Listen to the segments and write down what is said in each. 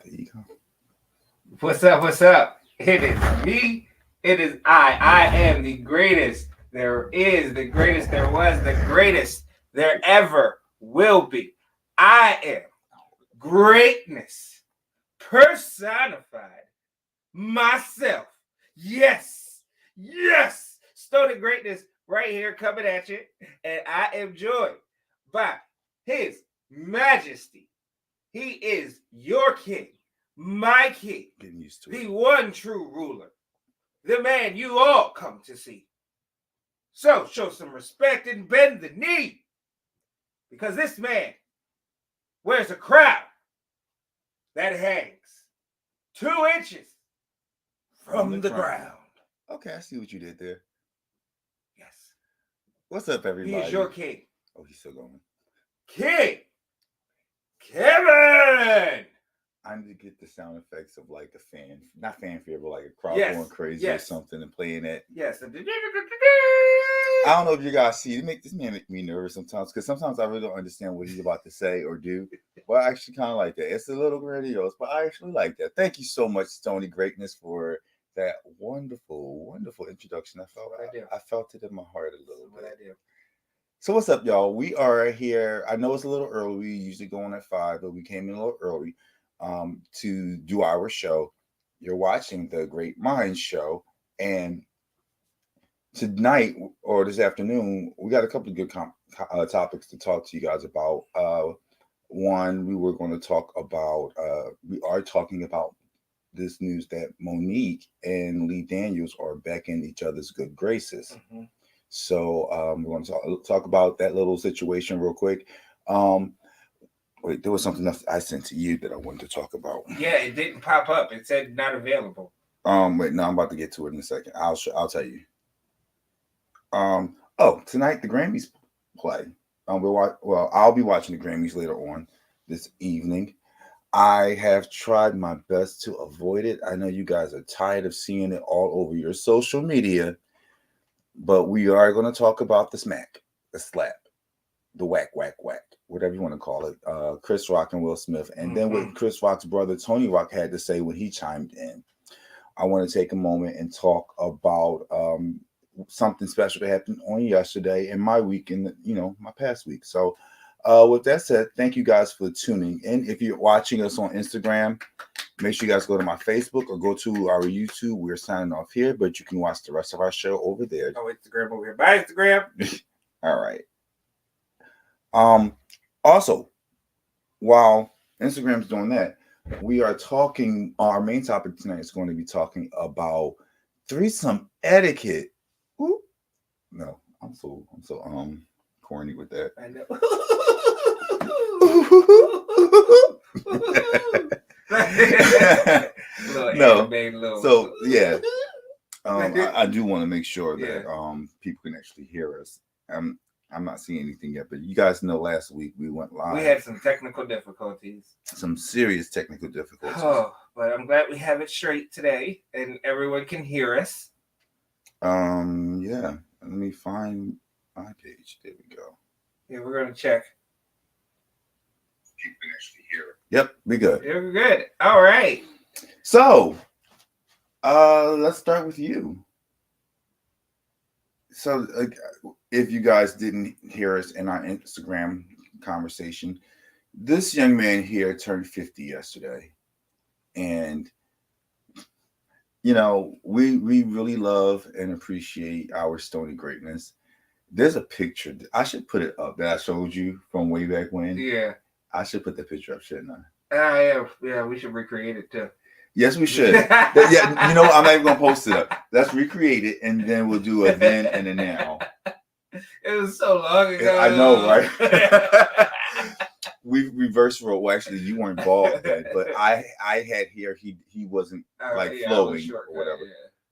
There you go. What's up? What's up? It is me. It is I. I am the greatest there is, the greatest there was, the greatest there ever will be. I am greatness personified myself. Yes. Yes. Stoney greatness right here coming at you. And I am joined by His Majesty. He is your king, my king, Getting used to the it. one true ruler, the man you all come to see. So show some respect and bend the knee, because this man wears a crown that hangs 2 inches from the ground. Okay, I see what you did there. Yes. What's up, He everybody? is your king. Oh, he's still going. King Kevyn. I need to get the sound effects of like a fan, not fanfare, but like a crowd Yes, going crazy yes. or something and playing it. Yes. I don't know if you guys see it. This man make me nervous sometimes because sometimes I really don't understand what he's about to say or do. But I actually kind of like that. It's a little grandiose, but I actually like that. Thank you so much, Stoney Greatness, for that wonderful, wonderful introduction. I felt it in my heart a little bit. So what's up, y'all? We are here. I know it's a little early. We usually go on at 5, but we came in a little early to do our show. You're watching the GreatMines Show, and tonight or this afternoon, we got a couple of good topics to talk to you guys about. One, we were going to talk about. We are talking about this news that Monique and Lee Daniels are back in each other's good graces. Mm-hmm. So we're going to talk about that little situation real quick. Wait, there was something else I sent to you that I wanted to talk about. Yeah, it didn't pop up. It said not available. Wait, no, I'm about to get to it in a second. I'll tell you. Tonight the Grammys play. I'll be watching the Grammys later on this evening. I have tried my best to avoid it. I know you guys are tired of seeing it all over your social media, but we are going to talk about the smack, the slap, the whack, whatever you want to call it. Chris Rock and Will Smith, and then what Chris Rock's brother Tony Rock had to say when he chimed in. I want to take a moment and talk about something special that happened on yesterday in my week and my past week. So with that said, thank you guys for tuning in. If you're watching us on Instagram, make sure you guys go to my Facebook or go to our YouTube. We're signing off here, but you can watch the rest of our show over there. Oh, Instagram over here. Bye, Instagram. All right. Also, while Instagram's doing that, we are talking. Our main topic tonight is going to be talking about threesome etiquette. Ooh. No, I'm so corny with that. I know. So yeah, I do want to make sure that people can actually hear us. I'm not seeing anything yet, but you guys know last week we went live. We had some technical difficulties. Some serious technical difficulties. Oh, but I'm glad we have it straight today and everyone can hear us. Yeah. Let me find my page. There we go. Yeah, we're gonna check. People can actually hear it. Yep, we good. Yeah, we're good. All right. So, let's start with you. So, if you guys didn't hear us in our Instagram conversation, this young man here turned 50 yesterday. And, we really love and appreciate our Stoney greatness. There's a picture. I should put it up that I showed you from way back when. Yeah. I should put the picture up, shouldn't I? Yeah, we should recreate it too. Yes, we should. Yeah, I'm not even gonna post it up. Let's recreate it, and then we'll do a then and a now. It was so long ago. I know, right? We reverse role. Well, actually, you weren't bald then, but I had hair. He wasn't flowing or whatever.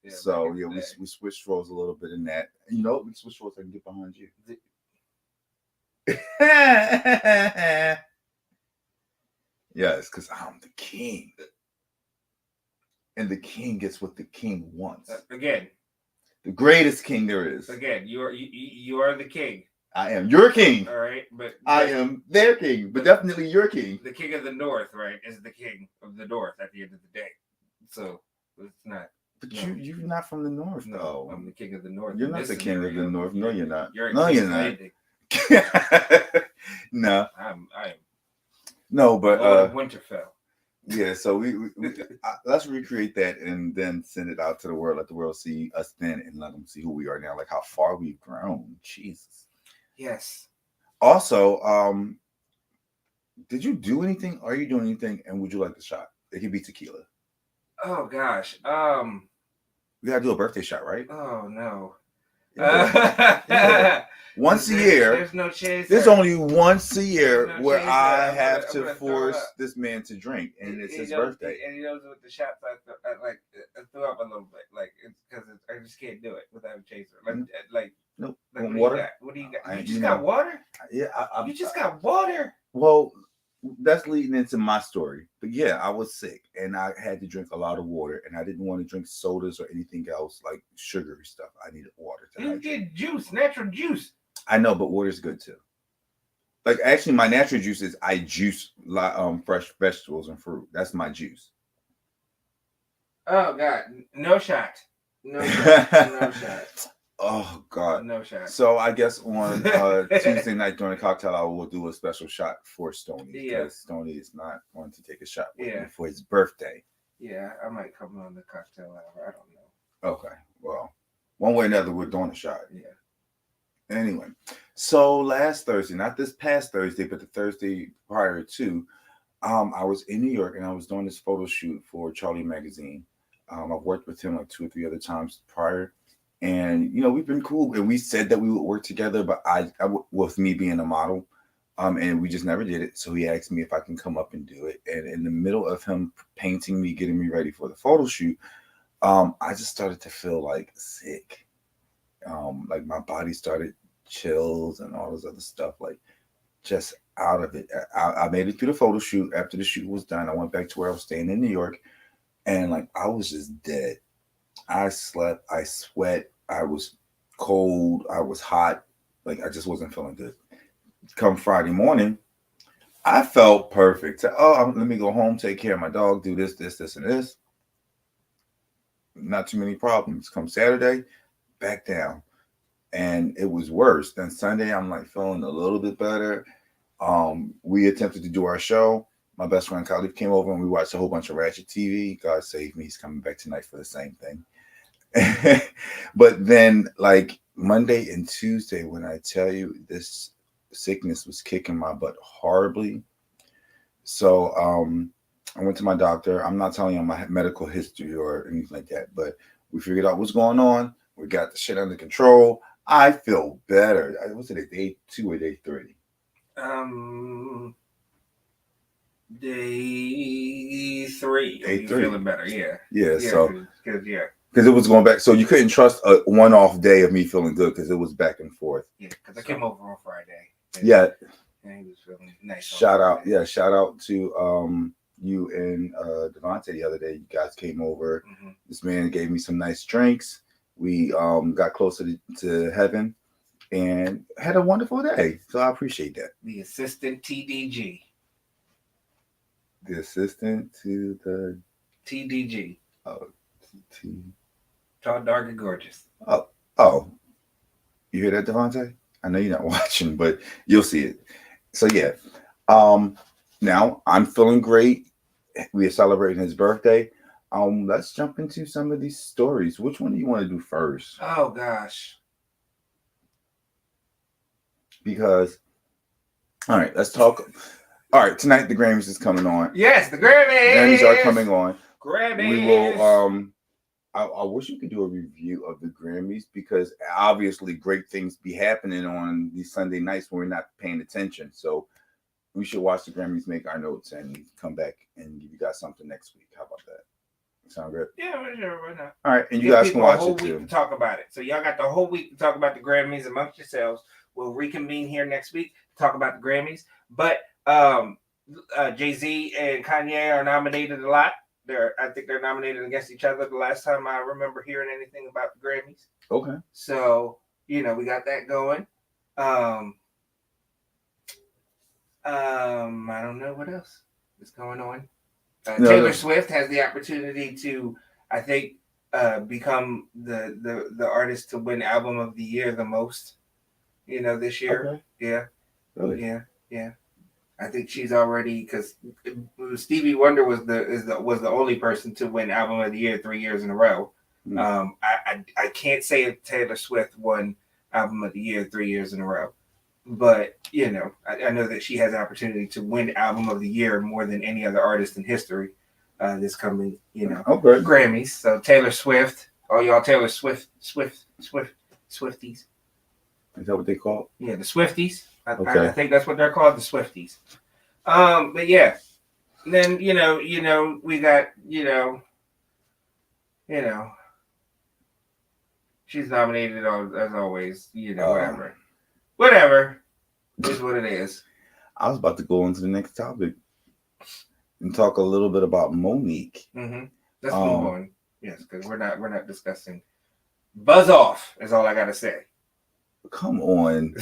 Yeah, so we switched roles a little bit in that. We switched roles. I can get behind you. Yes, because I'm the king. And the king gets what the king wants. Again. The greatest king there is. Again, you are the king. I am your king. All right, but I am their king, but definitely your king. The king of the North, right, is the king of the North at the end of the day. So it's not. But no. you're not from the North, No, though. I'm the king of the North. You're not the king of the North. No, you're not. You're no, you're not. No. I am. No, but Lord of Winterfell. Yeah, so we let's recreate that and then send it out to the world. Let the world see us then, and let them see who we are now. Like how far we've grown. Jesus. Yes. Also, did you do anything? Are you doing anything? And would you like the shot? It could be tequila. Oh gosh. We gotta do a birthday shot, right? Oh no. Yeah. Once a year. There's no chance. There's only once a year no where I I'm have gonna to force this man to drink, and it's his birthday. And he knows with the shots, I threw up a little bit, like it's because I just can't do it without a chaser. Nope. Like Water? What do you got? You You just got water? Yeah, You just got water. Well, that's leading into my story. But yeah, I was sick and I had to drink a lot of water, and I didn't want to drink sodas or anything else like sugary stuff. I needed water to You get juice, natural juice. I know, but water's good too. Like actually, my natural juice is I juice fresh vegetables and fruit. That's my juice. Oh God, no shot. No shot. No shot. Oh God, no shot. So I guess on Tuesday night during the cocktail hour, we'll do a special shot for Stoney because Stoney is not going to take a shot with me for his birthday. Yeah, I might come on the cocktail hour. I don't know. Okay, well, one way or another, we're doing a shot. Yeah. Anyway, so last Thursday, not this past Thursday, but the Thursday prior to, I was in New York and I was doing this photo shoot for Charlie Magazine. I've worked with him like 2 or 3 other times prior. And, we've been cool. And we said that we would work together, but I with me being a model, and we just never did it. So he asked me if I can come up and do it. And in the middle of him painting me, getting me ready for the photo shoot, I just started to feel like sick. Like my body started chills and all this other stuff, like just out of it. I made it through the photo shoot. After the shoot was done, I went back to where I was staying in New York, and like I was just dead. I slept, I sweat, I was cold, I was hot, like I just wasn't feeling good. Come Friday morning, I felt perfect. Let me go home, take care of my dog, do this, and this. Not too many problems. Come Saturday, back down. And it was worse. Then Sunday, I'm like feeling a little bit better. We attempted to do our show. My best friend Khalif came over and we watched a whole bunch of Ratchet TV. God save me, he's coming back tonight for the same thing. But then like Monday and Tuesday, when I tell you this sickness was kicking my butt horribly. So I went to my doctor. I'm not telling you my medical history or anything like that, but we figured out what's going on. We got the shit under control. I feel better. Was it day 2 or day 3? Day 3. Day 3. Feeling better, yeah. Yeah, so because it was going back. So you couldn't trust a one-off day of me feeling good because it was back and forth. Yeah, because I came over on Friday. And he was feeling nice. Shout out to you and Devontae the other day. You guys came over. Mm-hmm. This man gave me some nice drinks. We got closer to heaven and had a wonderful day. So I appreciate that. The assistant TDG. The assistant to the TDG. Oh, Tall, dark, and gorgeous. Oh. You hear that, Devontae? I know you're not watching, but you'll see it. So yeah. Now I'm feeling great. We are celebrating his birthday. Let's jump into some of these stories. Which one do you want to do first? Oh gosh. Because, all right, let's talk. All right, tonight the Grammys is coming on. Yes, the Grammys. Grammys are coming on. Grammys. We will. I wish you could do a review of the Grammys because obviously great things be happening on these Sunday nights when we're not paying attention. So we should watch the Grammys, make our notes, and come back and give you guys something next week. How about that? Sound good? Yeah, sure. Why not? All right, and you guys can watch it too. A whole week to talk about it. So y'all got the whole week to talk about the Grammys amongst yourselves. We'll reconvene here next week to talk about the Grammys. But Jay-Z and Kanye are nominated a lot. I think they're nominated against each other the last time I remember hearing anything about the Grammys. Okay. So, we got that going. I don't know what else is going on. No, Taylor no. Swift has the opportunity to, I think, become the artist to win Album of the Year the most. This year. Okay. Yeah, Really? yeah. I think she's already, because Stevie Wonder was the only person to win Album of the Year 3 years in a row. I can't say if Taylor Swift won Album of the Year 3 years in a row, but I know that she has the opportunity to win Album of the Year more than any other artist in history. This coming, Okay. Grammys. So Taylor Swift, all y'all Taylor Swifties. Is that what they call it? Yeah, the Swifties. Okay. I think that's what they're called, the Swifties. But yeah, and then we got she's nominated as always. Whatever is what it is. I was about to go into the next topic and talk a little bit about Monique. Mm-hmm. Let's move on. Yes, because we're not discussing. Buzz off is all I gotta say. Come on,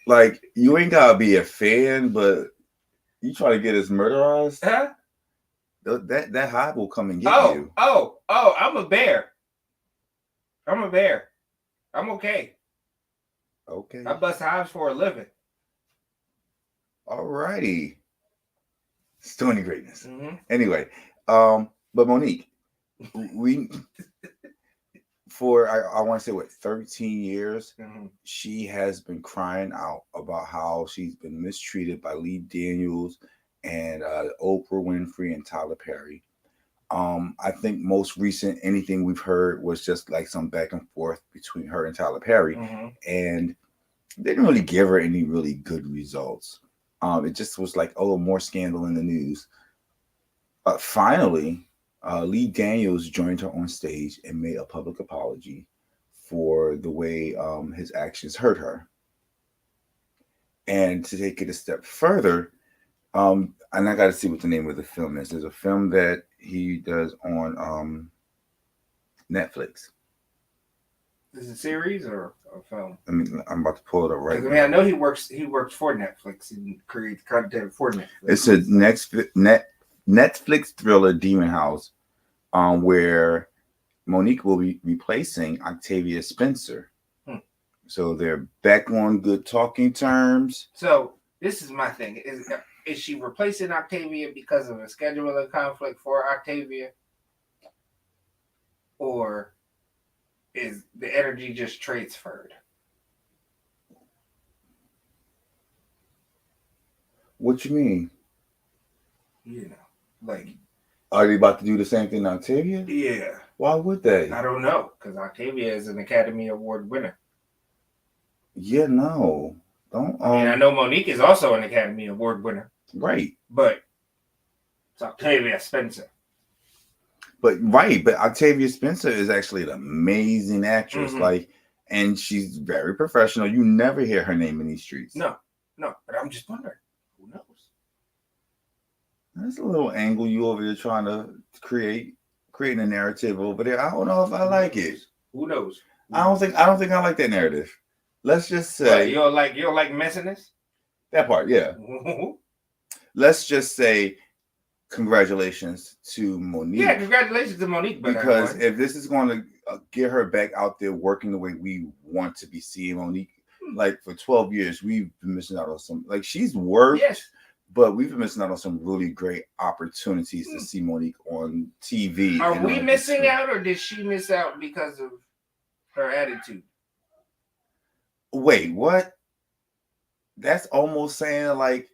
like you ain't gotta be a fan, but you try to get us murderized. Huh? That hive will come and get you. Oh! I'm a bear. I'm okay. Okay. I bust hives for a living. Alrighty. Stoney greatness. Mm-hmm. Anyway, but Monique, we for I want to say 13 years, mm-hmm. she has been crying out about how she's been mistreated by Lee Daniels and Oprah Winfrey and Tyler Perry. I think most recent anything we've heard was just like some back and forth between her and Tyler Perry, mm-hmm. and they didn't really give her any really good results. It just was like, oh, more scandal in the news. Finally, Lee Daniels joined her on stage and made a public apology for the way his actions hurt her. And to take it a step further, and I got to see what the name of the film is. There's a film that he does on Netflix. Is it a series or a film? I mean, I'm about to pull it up right now. I mean, I know he works for Netflix and creates content for Netflix. It's a Netflix thriller, Demon House, where Monique will be replacing Octavia Spencer. So they're back on good talking terms. So this is my thing: is she replacing Octavia because of a scheduling conflict for Octavia, or is the energy just transferred? What you mean? Like, are they about to do the same thing to Octavia? Yeah. Why would they? I don't know, because Octavia is an Academy Award winner. Yeah, no. Don't. I mean, I know Monique is also an Academy Award winner. Right. But it's Octavia Spencer. But Octavia Spencer is actually an amazing actress. Mm-hmm. And she's very professional. You never hear her name in these streets. No. But I'm just wondering, who knows? That's a little angle you over there trying to creating a narrative over there. I don't know if I like it. Who knows? I don't think I like that narrative. Let's just say you don't like messiness? That part, yeah. Let's just say congratulations to Monique. Yeah, congratulations to Monique. Because if this is going to get her back out there working the way we want to be seeing Monique, like for 12 years, we've been missing out on some. Like she's worked, yes, but we've been missing out on some really great opportunities to see Monique on TV. Are we missing out, or did she miss out because of her attitude? Wait, what? That's almost saying like,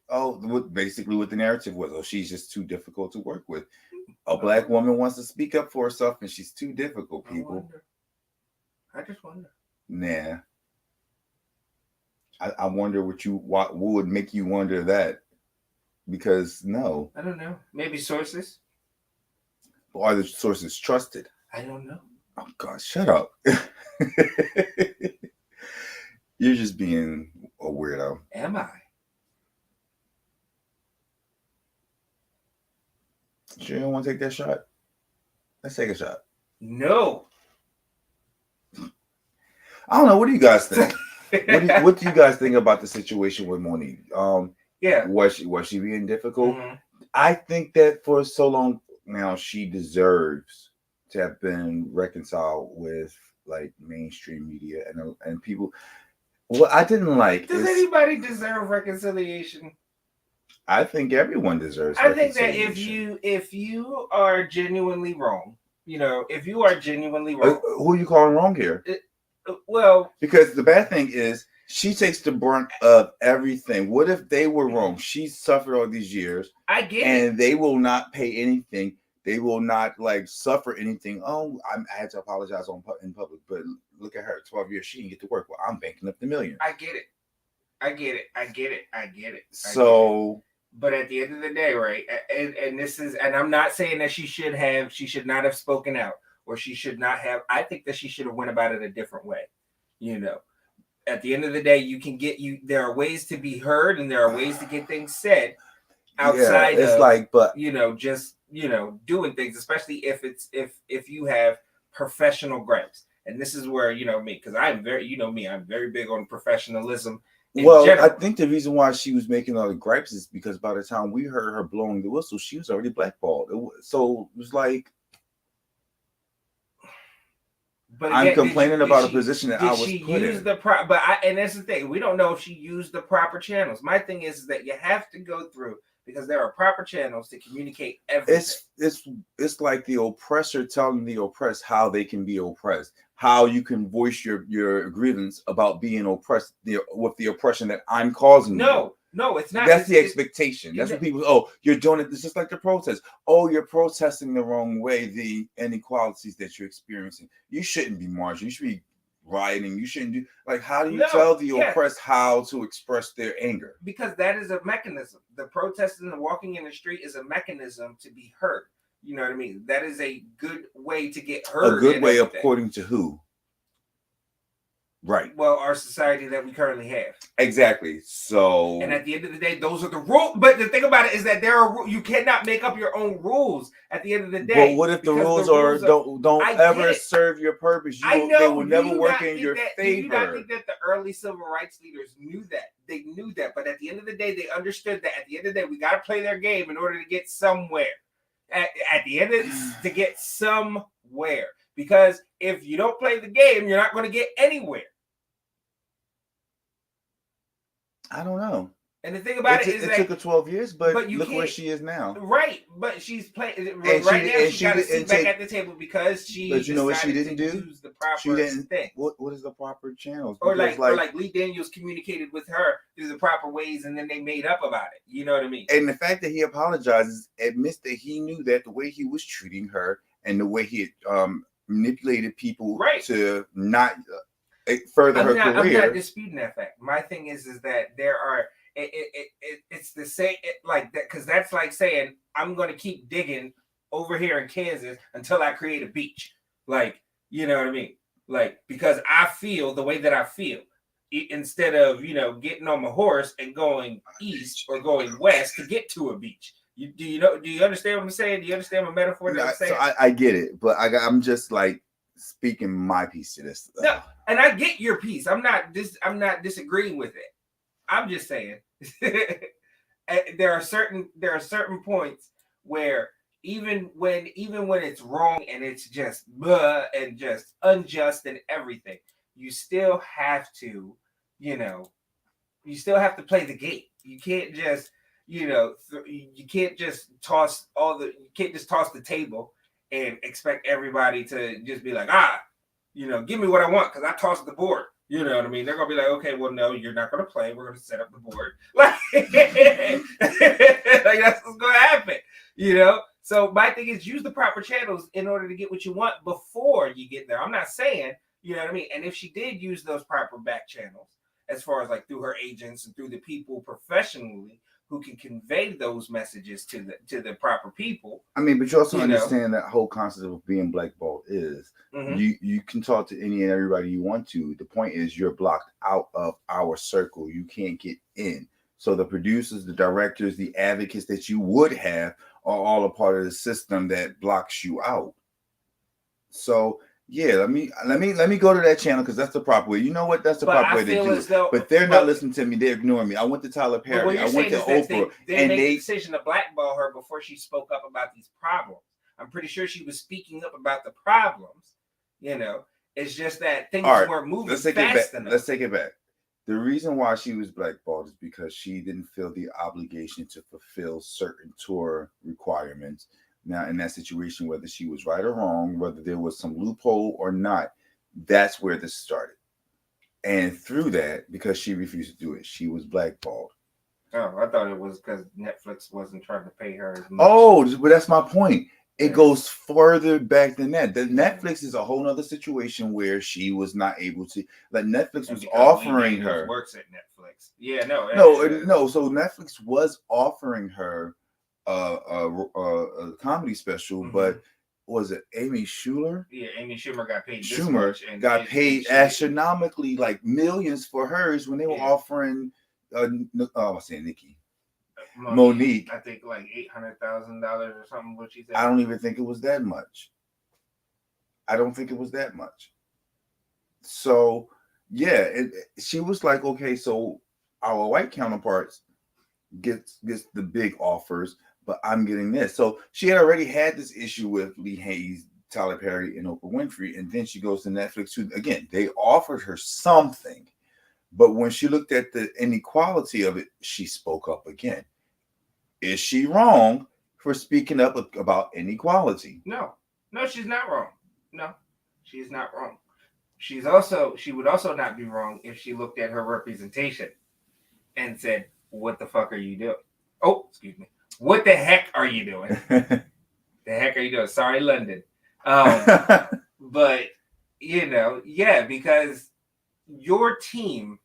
basically what the narrative was. Oh, she's just too difficult to work with. A black woman wants to speak up for herself, and she's too difficult. People. I just wonder. Nah. I wonder what would make you wonder that? Because no. I don't know. Maybe sources. Or are the sources trusted? I don't know. Oh God, shut up. You're just being a weirdo. Am I? Sure you don't want to take that shot? Let's take a shot. No. I don't know. What do you guys think? What do you guys think about the situation with Monique? Yeah. Was she being difficult? Mhm. I think that for so long now, she deserves to have been reconciled with like mainstream media and people. What I didn't like Does is anybody deserve reconciliation? I think everyone deserves I think that reconciliation. if you are genuinely wrong, if you are genuinely wrong, Who are you calling wrong here? well, Because the bad thing is she takes the brunt of everything. What if they were wrong? She suffered all these years I get it. and they will not pay anything. They will not like suffer anything. Oh, I had to apologize in public, but look at her, 12 years, she didn't get to work. Well, I'm banking up the millions. I get it. I get it. I get it. I get it. So, but at the end of the day, right? And this is, and I'm not saying that she should not have spoken out, or she should not have. I think that she should have went about it a different way. At the end of the day, there are ways to be heard, and there are ways to get things said outside it's of like, but just doing things, especially if you have professional gripes. And this is where me, because I'm I'm very big on professionalism. I think the reason why she was making all the gripes is because by the time we heard her blowing the whistle, she was already blackballed. So it was like, but again, I'm complaining about a position that I was put in. And that's the thing. We don't know if she used the proper channels. My thing is that you have to go through, because there are proper channels to communicate everything. It's like the oppressor telling the oppressed how they can be oppressed, how you can voice your grievance about being oppressed with the oppression that I'm causing you. No, it's not. That's the expectation. That's what people. Oh, you're doing it. It's just like the protest. Oh, you're protesting the wrong way. The inequalities that you're experiencing. You shouldn't be marching. You should be rioting. You shouldn't do like. How do you tell the oppressed how to express their anger? Because that is a mechanism. The protesting and walking in the street is a mechanism to be heard. You know what I mean? That is a good way to get heard. A good way, according to who? Right. Well, our society that we currently have. Exactly. So. And at the end of the day, those are the rules. But the thing about it is that you cannot make up your own rules at the end of the day. But what if the rules don't ever serve your purpose? They will never work in your favor. Do you not think that the early civil rights leaders knew that? They knew that. But at the end of the day, they understood that at the end of the day, we got to play their game in order to get somewhere. At the end of to get somewhere. Because if you don't play the game, you're not going to get anywhere. I don't know. And the thing about it took her 12 years, but look where she is now. Right, but she's playing right now. She got to sit back at the table because she. But you know what she didn't do? Use the proper thing. What is the proper channels? Or like Lee Daniels communicated with her through the proper ways, and then they made up about it. You know what I mean? And the fact that he apologizes admits that he knew that the way he was treating her and the way he manipulated people to not further her career. I'm not disputing that fact. My thing is that there are. It's the same like that, because that's like saying I'm going to keep digging over here in Kansas until I create a beach. Like, you know what I mean? Like, because I feel the way that I feel, instead of getting on my horse and going east or going west to get to a beach. Do you understand what I'm saying? Do you understand my metaphor that I'm saying? So I get it, but I'm just like speaking my piece to this. No, and I get your piece. I'm not disagreeing with it. I'm just saying there are certain points where even when it's wrong and it's just blah and just unjust and everything, you still have to play the game. You can't just you can't just toss the table and expect everybody to just be like, give me what I want because I tossed the board. You know what I mean? They're gonna be like, okay, well, no, you're not gonna play. We're gonna set up the board. Like that's what's gonna happen. So my thing is use the proper channels in order to get what you want before you get there. I'm not saying, you know what I mean? And if she did use those proper back channels, as far as like through her agents and through the people professionally who can convey those messages to the proper people. I mean, but you also understand that whole concept of being blackballed is you can talk to any and everybody you want to. The point is you're blocked out of our circle. You can't get in. So the producers, the directors, the advocates that you would have are all a part of the system that blocks you out. So Yeah, let me go to that channel because that's the proper way. You know what? That's the But proper I way to feel do as it. though, But they're not listening to me. They're ignoring me. I went to Tyler but what Perry. I you're went saying to is that Oprah, they and made the they decision to blackball her before she spoke up about these problems. I'm pretty sure she was speaking up about the problems. You know, it's just that things all right. weren't moving Let's take it back. fast enough. Let's take it back. The reason why she was blackballed is because she didn't feel the obligation to fulfill certain tour requirements. Now, in that situation, whether she was right or wrong, whether there was some loophole or not, that's where this started. And through that, because she refused to do it, she was blackballed. Oh, I thought it was because Netflix wasn't trying to pay her as much. Oh, but that's my point. It Yeah. goes further back than that. The Netflix is a whole nother situation where she was not able to. Like Netflix And was because offering Lee Daniels her. works at Netflix. Yeah, no, No. So Netflix was offering her a comedy special, but was it Amy Schumer? Yeah, Amy Schumer got paid this Schumer much and got paid astronomically, like millions for hers when they were offering. I was saying Nikki. Monique. I think like $800,000 or something. What she said. I don't even think it was that much. I don't think it was that much. So yeah, she was like, okay, so our white counterparts gets the big offers, but I'm getting this. So she had already had this issue with Lee Hayes, Tyler Perry, and Oprah Winfrey, and then she goes to Netflix. Who again, they offered her something, but when she looked at the inequality of it, she spoke up again. Is she wrong for speaking up about inequality? No, she's not wrong. No, she's not wrong. She would also not be wrong if she looked at her representation and said, "What the fuck are you doing?" Oh, excuse me. What the heck are you doing? The heck are you doing? Sorry, London. But yeah, because your team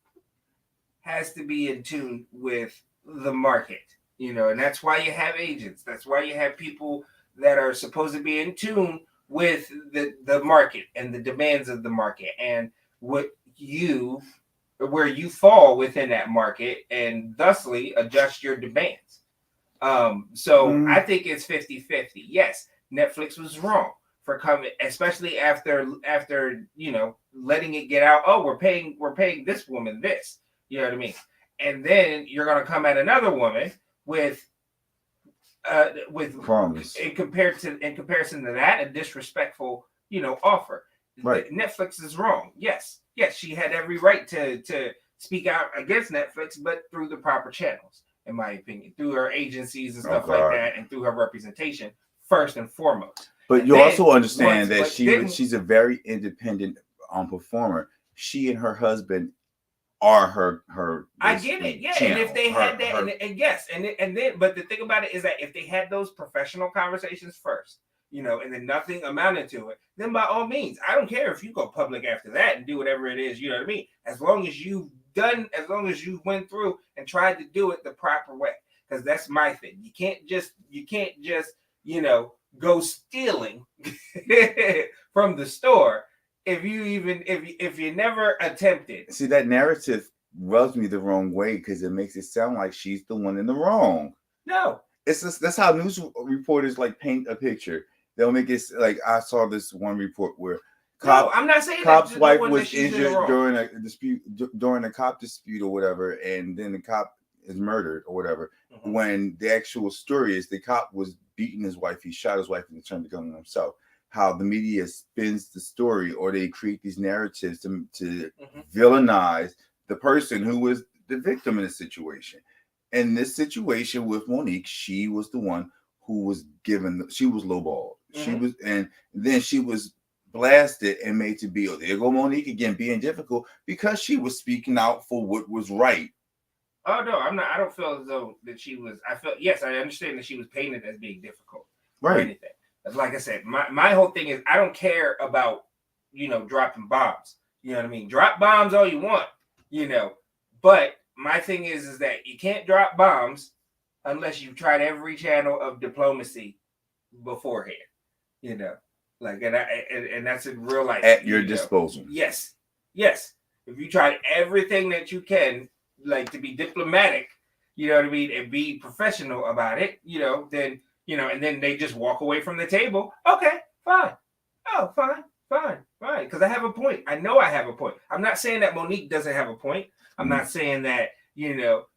has to be in tune with the market. And that's why you have agents. That's why you have people that are supposed to be in tune with the market and the demands of the market and where you fall within that market and thusly adjust your demands. I think it's 50-50. Yes, Netflix was wrong for coming, especially after letting it get out. Oh, we're paying this woman this. You know what I mean? And then you're gonna come at another woman with crumbs in comparison to that, a disrespectful offer. Right. Netflix is wrong. Yes, she had every right to speak out against Netflix, but through the proper channels, in my opinion, through her agencies and stuff like that, and through her representation first and foremost. But and you also understand that she's a very independent performer. She and her husband are her I get it, yeah. channel, and if they had that, and yes, and then, but the thing about it is that if they had those professional conversations first, and then nothing amounted to it, then by all means, I don't care if you go public after that and do whatever it is, you know what I mean? As long as you went through and tried to do it the proper way, because that's my thing. You can't just go stealing from the store. If you never attempted. See, that narrative rubs me the wrong way because it makes it sound like she's the one in the wrong. No. It's just that's how news reporters like paint a picture. They'll make it like I saw this one report where I'm not saying cop's wife was injured during a dispute during a cop dispute or whatever, and then the cop is murdered or whatever. Mm-hmm. When the actual story is the cop was beating his wife, he shot his wife and he turned the gun on himself. How the media spins the story, or they create these narratives to mm-hmm. villainize the person who was the victim in the situation. In this situation with Monique, she was the one who was she was lowballed. Mm-hmm. She was, and then she was blasted and made to be, there go Monique again, being difficult because she was speaking out for what was right. Oh no, I'm not. I don't feel as though that she was. Yes, I understand that she was painted as being difficult, right? Or anything. Like I said, my whole thing is I don't care about dropping bombs. You know what I mean? Drop bombs all you want, but my thing is that you can't drop bombs unless you've tried every channel of diplomacy beforehand. Like and that's in real life at your disposal. Yes. If you tried everything that you can, like to be diplomatic, you know what I mean, and be professional about it, then. And then they just walk away from the table. Okay, fine. Oh, fine. Fine, because I have a point. I know I have a point. I'm not saying that Monique doesn't have a point. I'm not saying that,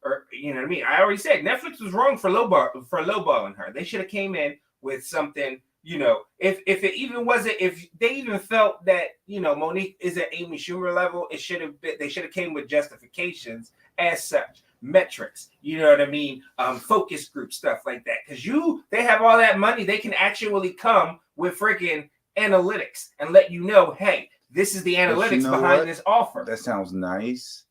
or you know what I mean. I already said Netflix was wrong for lowballing her. They should have came in with something. If it even wasn't, if they even felt that Monique is at Amy Schumer level, it should have been. They should have came with justifications as such, metrics. You know what I mean? Focus group stuff like that. Because they have all that money, they can actually come with freaking analytics and let you know, hey, this is the analytics behind this offer. That sounds nice,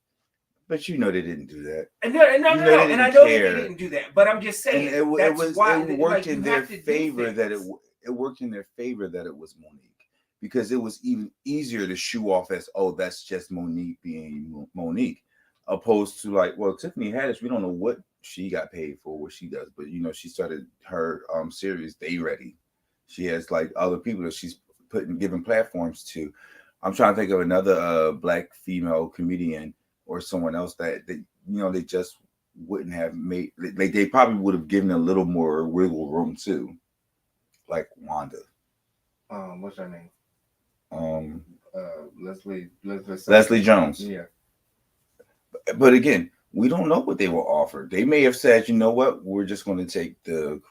but they didn't do that. No, and I know that they didn't do that. But I'm just saying, it worked in their favor that it worked in their favor that it was Monique, because it was even easier to shoo off as, oh, that's just Monique being Monique, opposed to like, well, Tiffany Haddish, we don't know what she got paid for, what she does, but she started her series They Ready. She has like other people that she's giving platforms to. I'm trying to think of another black female comedian or someone else that they just wouldn't have made. Like they probably would have given a little more wiggle room to, like Wanda. What's her name? Leslie Jones. Yeah. But again, we don't know what they were offered. They may have said, you know what, we're just going to take the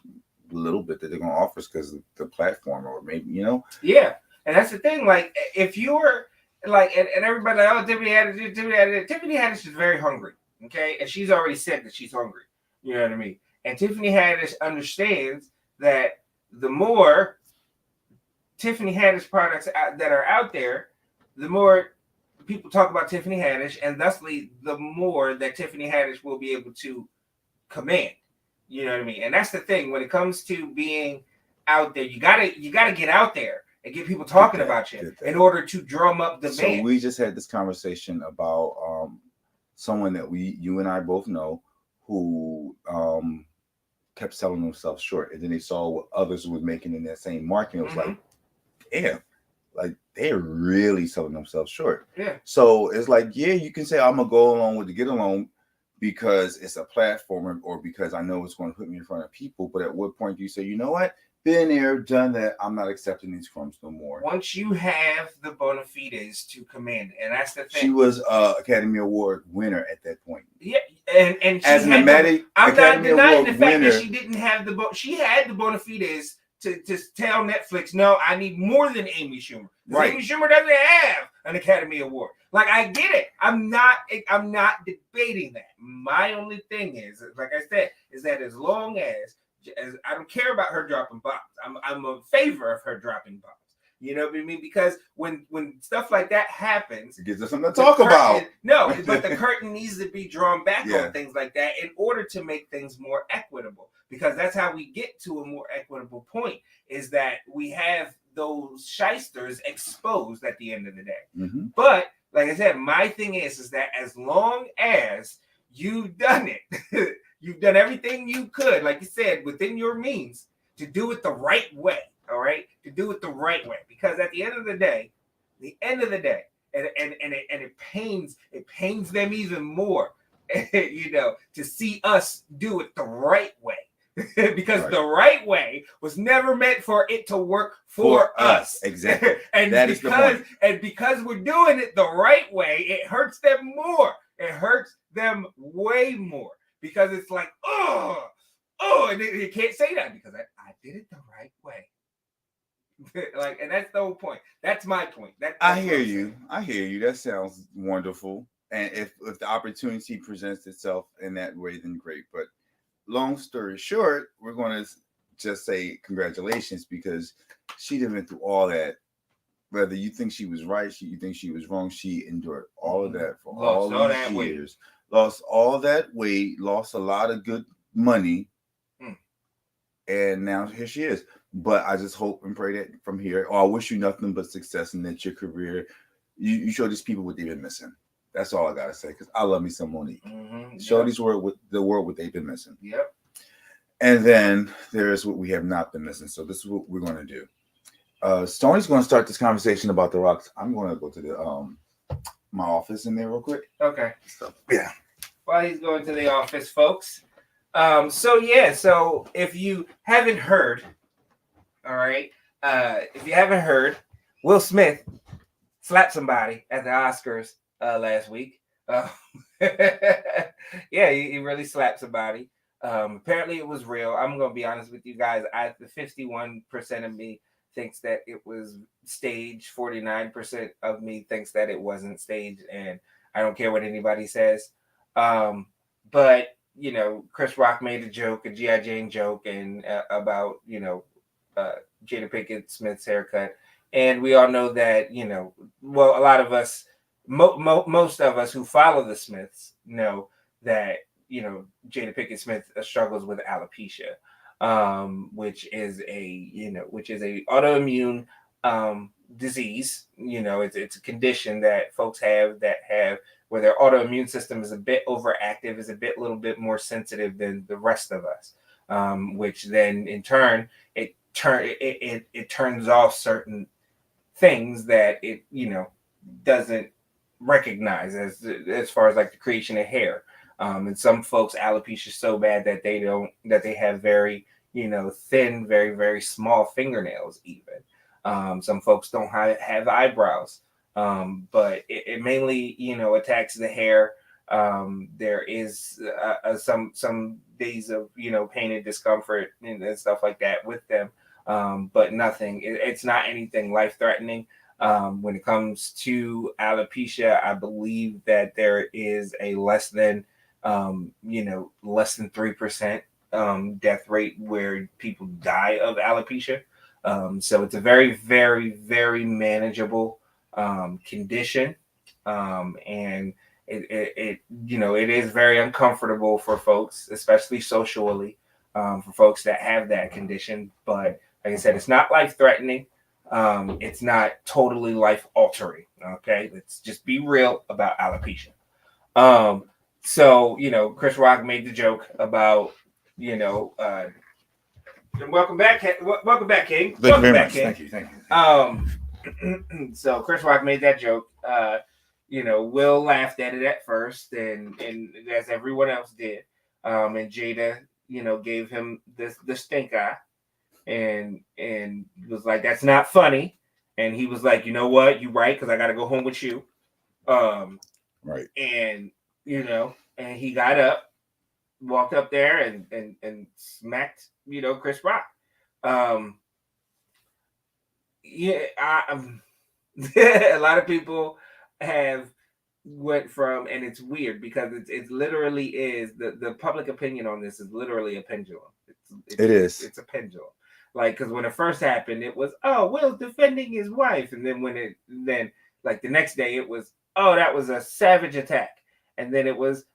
little bit that they're going to offer us because of the platform, or maybe Yeah, and that's the thing. Like, if you're like, and everybody, like, oh, Tiffany Haddish is very hungry, okay, and she's already said that she's hungry. You know what I mean? And Tiffany Haddish understands that the more Tiffany Haddish products that are out there, the more people talk about Tiffany Haddish, and thusly the more that Tiffany Haddish will be able to command. You know what I mean? And that's the thing. When it comes to being out there, you gotta get out there and get people talking about you in order to drum up demand. So we just had this conversation about someone that you and I both know who kept selling themselves short, and then they saw what others were making in that same market. It was like, damn, like they're really selling themselves short. Yeah. So it's like, yeah, you can say I'm gonna go along with the get along because it's a platform, or because I know it's going to put me in front of people. But at what point do you say, you know what, been there, done that, I'm not accepting these crumbs no more? Once you have the bona fides to command it, and that's the thing. She was Academy Award winner at that point. Yeah, and as an Academy I'm not denying the fact winner, that she didn't have she had the bona fides to tell Netflix, no, I need more than Amy Schumer. Right. Amy Schumer doesn't have an Academy Award. Like, I get it. I'm not debating that. My only thing is, like I said, is that as long as I don't care about her dropping bombs. I'm in favor of her dropping bombs. You know what I mean? Because when stuff like that happens, it gives us something to talk about. No, but the curtain needs to be drawn back on things like that in order to make things more equitable. Because that's how we get to a more equitable point, is that we have those shysters exposed at the end of the day. Mm-hmm. But like I said, my thing is that as long as you've done it, you've done everything you could, like you said, within your means, to do it the right way. All right, to do it the right way, because at the end of the day, and it pains them even more, to see us do it the right way. Because the right way was never meant for it to work for us. Exactly. And that is the point. And because we're doing it the right way, it hurts them more. It hurts them way more, because it's like, and they can't say that because I did it the right way. Like, and that's the whole point. That's my point. I hear you. That sounds wonderful. And if the opportunity presents itself in that way, then great. But long story short, we're going to just say congratulations, because she done went through all that. Whether you think she was right, you think she was wrong, she endured all of that for all these years. Lost all that weight, lost a lot of good money, and now here she is. But I just hope and pray that from here, I wish you nothing but success, and that your career, you show these people what they've been missing. That's all I gotta say, because I love me some Monique. Show these the world what they've been missing. Yep. And then there's what we have not been missing. So this is what we're going to do. Stoney's going to start this conversation about the Rocks. I'm going to go to the my office in there real quick. Okay. So yeah. While he's going to the office, folks. So if you haven't heard, all right, if you haven't heard, Will Smith slapped somebody at the Oscars last week. Yeah, he really slapped somebody. Apparently, it was real. I'm gonna be honest with you guys. The 51% of me thinks that it was staged. 49% of me thinks that it wasn't staged, and I don't care what anybody says. But Chris Rock made a joke, a GI Jane joke, and about uh, Jada Pinkett Smith's haircut, and we all know that well, a lot of us, most of us who follow the Smiths know that Jada Pinkett Smith struggles with alopecia, which is a autoimmune disease. It's a condition that folks have where their autoimmune system is a bit overactive, is a little bit more sensitive than the rest of us, which then in turn it turns off certain things that it doesn't recognize as far as like the creation of hair. And some folks alopecia is so bad that they have very thin, very very small fingernails even. Some folks don't have eyebrows, but it mainly attacks the hair. There is some days of pain and discomfort and stuff like that with them, but nothing. It's not anything life threatening. When it comes to alopecia, I believe that there is a less than 3% death rate where people die of alopecia. So it's a very, very, very manageable condition, and it is very uncomfortable for folks, especially socially, for folks that have that condition. But like I said, it's not life threatening. It's not totally life altering. Okay, let's just be real about alopecia. So Chris Rock made the joke about welcome back, Kyng. Welcome back, Kyng. Thank you. So Chris Rock made that joke. Will laughed at it at first, and as everyone else did. And Jada, gave him the stink eye, and was like, "That's not funny." And he was like, "You know what? You right, because I got to go home with you." Right. And and he got up, walked up there, and smacked Chris Rock. Yeah, a lot of people have went from, and it's weird because it literally is the public opinion on this is literally a pendulum. It's a pendulum. Like, because when it first happened, it was, oh, Will's defending his wife, and then like the next day it was, oh, that was a savage attack, and then it was,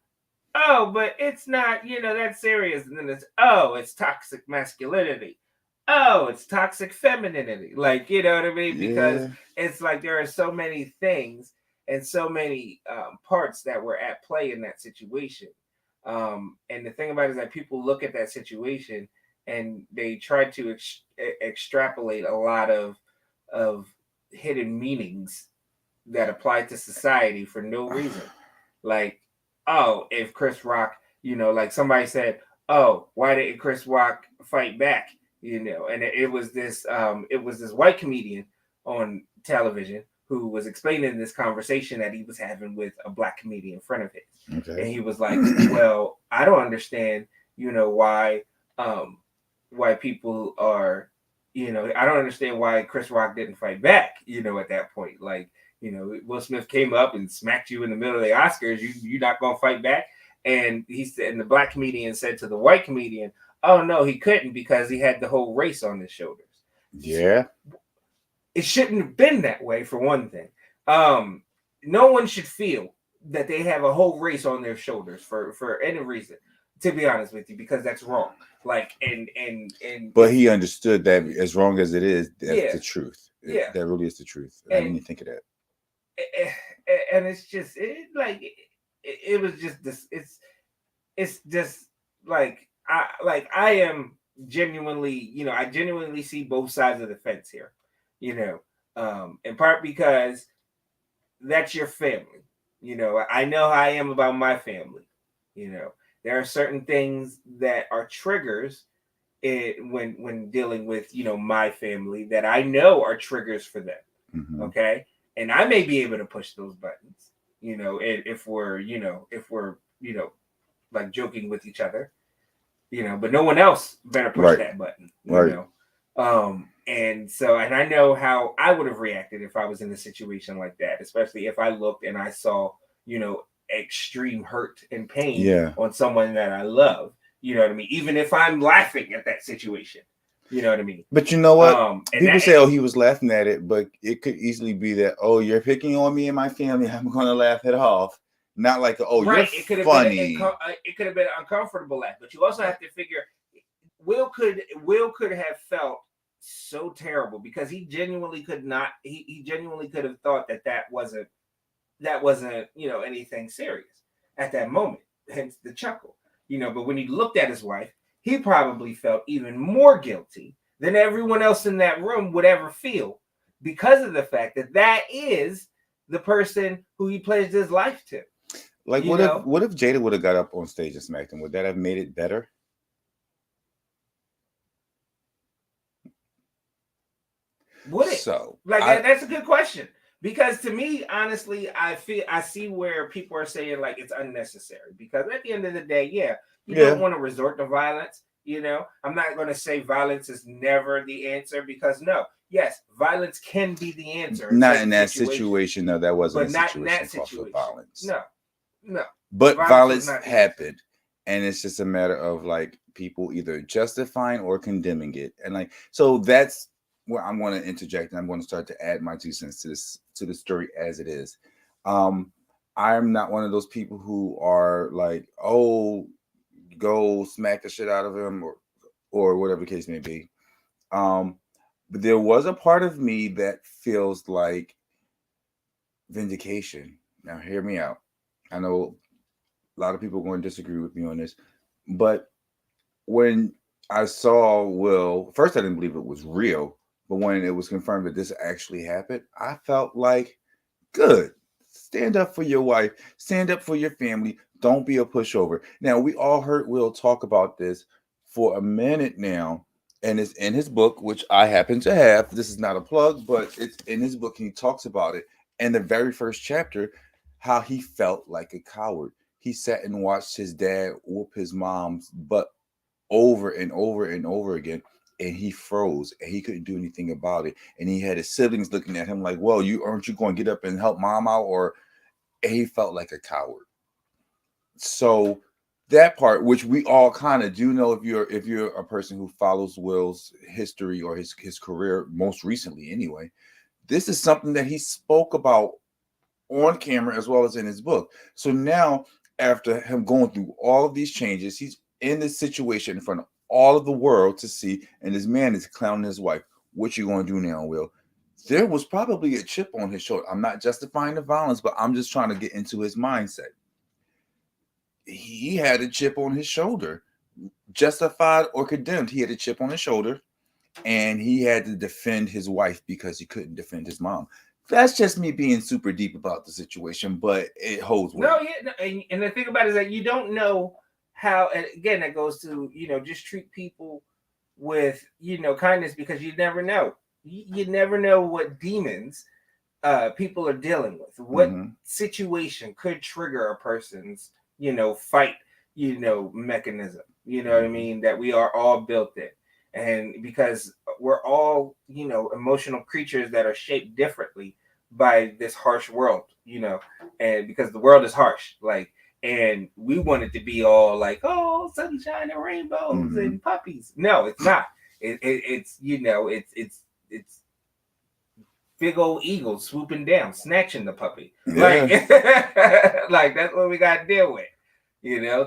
oh, but it's not that serious, and then it's, oh, it's toxic masculinity. Oh, it's toxic femininity. Like, you know what I mean? Because it's like there are so many things and so many parts that were at play in that situation. And the thing about it is that people look at that situation and they try to extrapolate a lot of hidden meanings that apply to society for no reason. Like, oh, if Chris Rock, like somebody said, oh, why didn't Chris Rock fight back? And it was this white comedian on television who was explaining this conversation that he was having with a black comedian friend of his. Okay. And he was like, well, I don't understand, why people are, I don't understand why Chris Rock didn't fight back, at that point. Like, Will Smith came up and smacked you in the middle of the Oscars. You're not going to fight back. And he said, and the black comedian said to the white comedian, oh no, he couldn't because he had the whole race on his shoulders. Yeah. It shouldn't have been that way, for one thing. No one should feel that they have a whole race on their shoulders for any reason, to be honest with you, because that's wrong. Like, and but he understood that as wrong as it is, that's the truth. That really is the truth. I didn't even think of that. And it's just it was just this. It's just like I am genuinely, I genuinely see both sides of the fence here, in part because that's your family. I know how I am about my family. There are certain things that are triggers when dealing with, my family that I know are triggers for them. Okay. And I may be able to push those buttons, if we're, like joking with each other, but no one else better push that button, and so, and I know how I would have reacted if I was in a situation like that, especially if I looked and I saw, extreme hurt and pain on someone that I love, you know what I mean? Even if I'm laughing at that situation, you know what I mean? But you know what? People say, oh, he was laughing at it, but it could easily be that, oh, you're picking on me and my family. I'm going to laugh it off. Not like, oh, you're funny. It could have been an uncomfortable laugh, but you also have to figure Will could have felt so terrible because he genuinely could not. He genuinely could have thought that wasn't anything serious at that moment. Hence the chuckle, But when he looked at his wife, he probably felt even more guilty than everyone else in that room would ever feel because of the fact that is the person who he pledged his life to. Like, what if Jada would have got up on stage and smacked him? Would that have made it better? Would it? So, that's a good question. Because to me, honestly, I see where people are saying like it's unnecessary. Because at the end of the day, you don't want to resort to violence. I'm not going to say violence is never the answer because yes, violence can be the answer. Not in that situation. No, that wasn't a situation of violence. No. But violence happened, and it's just a matter of like people either justifying or condemning it, and like so that's where I'm going to interject, and I'm going to start to add my 2 cents to the story as it is. I'm not one of those people who are like, oh, go smack the shit out of him or whatever the case may be. But there was a part of me that feels like vindication. Now, hear me out. I know a lot of people are going to disagree with me on this, but when I saw Will, first I didn't believe it was real, but when it was confirmed that this actually happened, I felt like, good. Stand up for your wife. Stand up for your family. Don't be a pushover. Now, we all heard Will talk about this for a minute now, and it's in his book, which I happen to have. This is not a plug, but it's in his book, and he talks about it. And the very first chapter, how he felt like a coward. He sat and watched his dad whoop his mom's butt over and over and over again, and he froze, and he couldn't do anything about it. And he had his siblings looking at him like, well, aren't you going to get up and help mom out? And he felt like a coward. So that part, which we all kind of do know, if you're a person who follows Will's history or his career most recently anyway, this is something that he spoke about on camera as well as in his book. So now, after him going through all of these changes, he's in this situation in front of all of the world to see, and this man is clowning his wife. What you going to do now, Will? There was probably a chip on his shoulder. I'm not justifying the violence, but I'm just trying to get into his mindset. He had a chip on his shoulder, justified or condemned. He had a chip on his shoulder, and he had to defend his wife because he couldn't defend his mom. That's just me being super deep about the situation, but it holds weight. And the thing about it is that you don't know how, and again, that goes to, just treat people with, kindness, because you never know. You never know what demons people are dealing with. What situation could trigger a person's, fight, mechanism, what I mean, that we are all built in. And because we're all, emotional creatures that are shaped differently by this harsh world, and because the world is harsh, and we want it to be all like, oh, sunshine and rainbows and puppies. No, it's not. It's big old eagles swooping down, snatching the puppy. Yeah. Like that's what we got to deal with.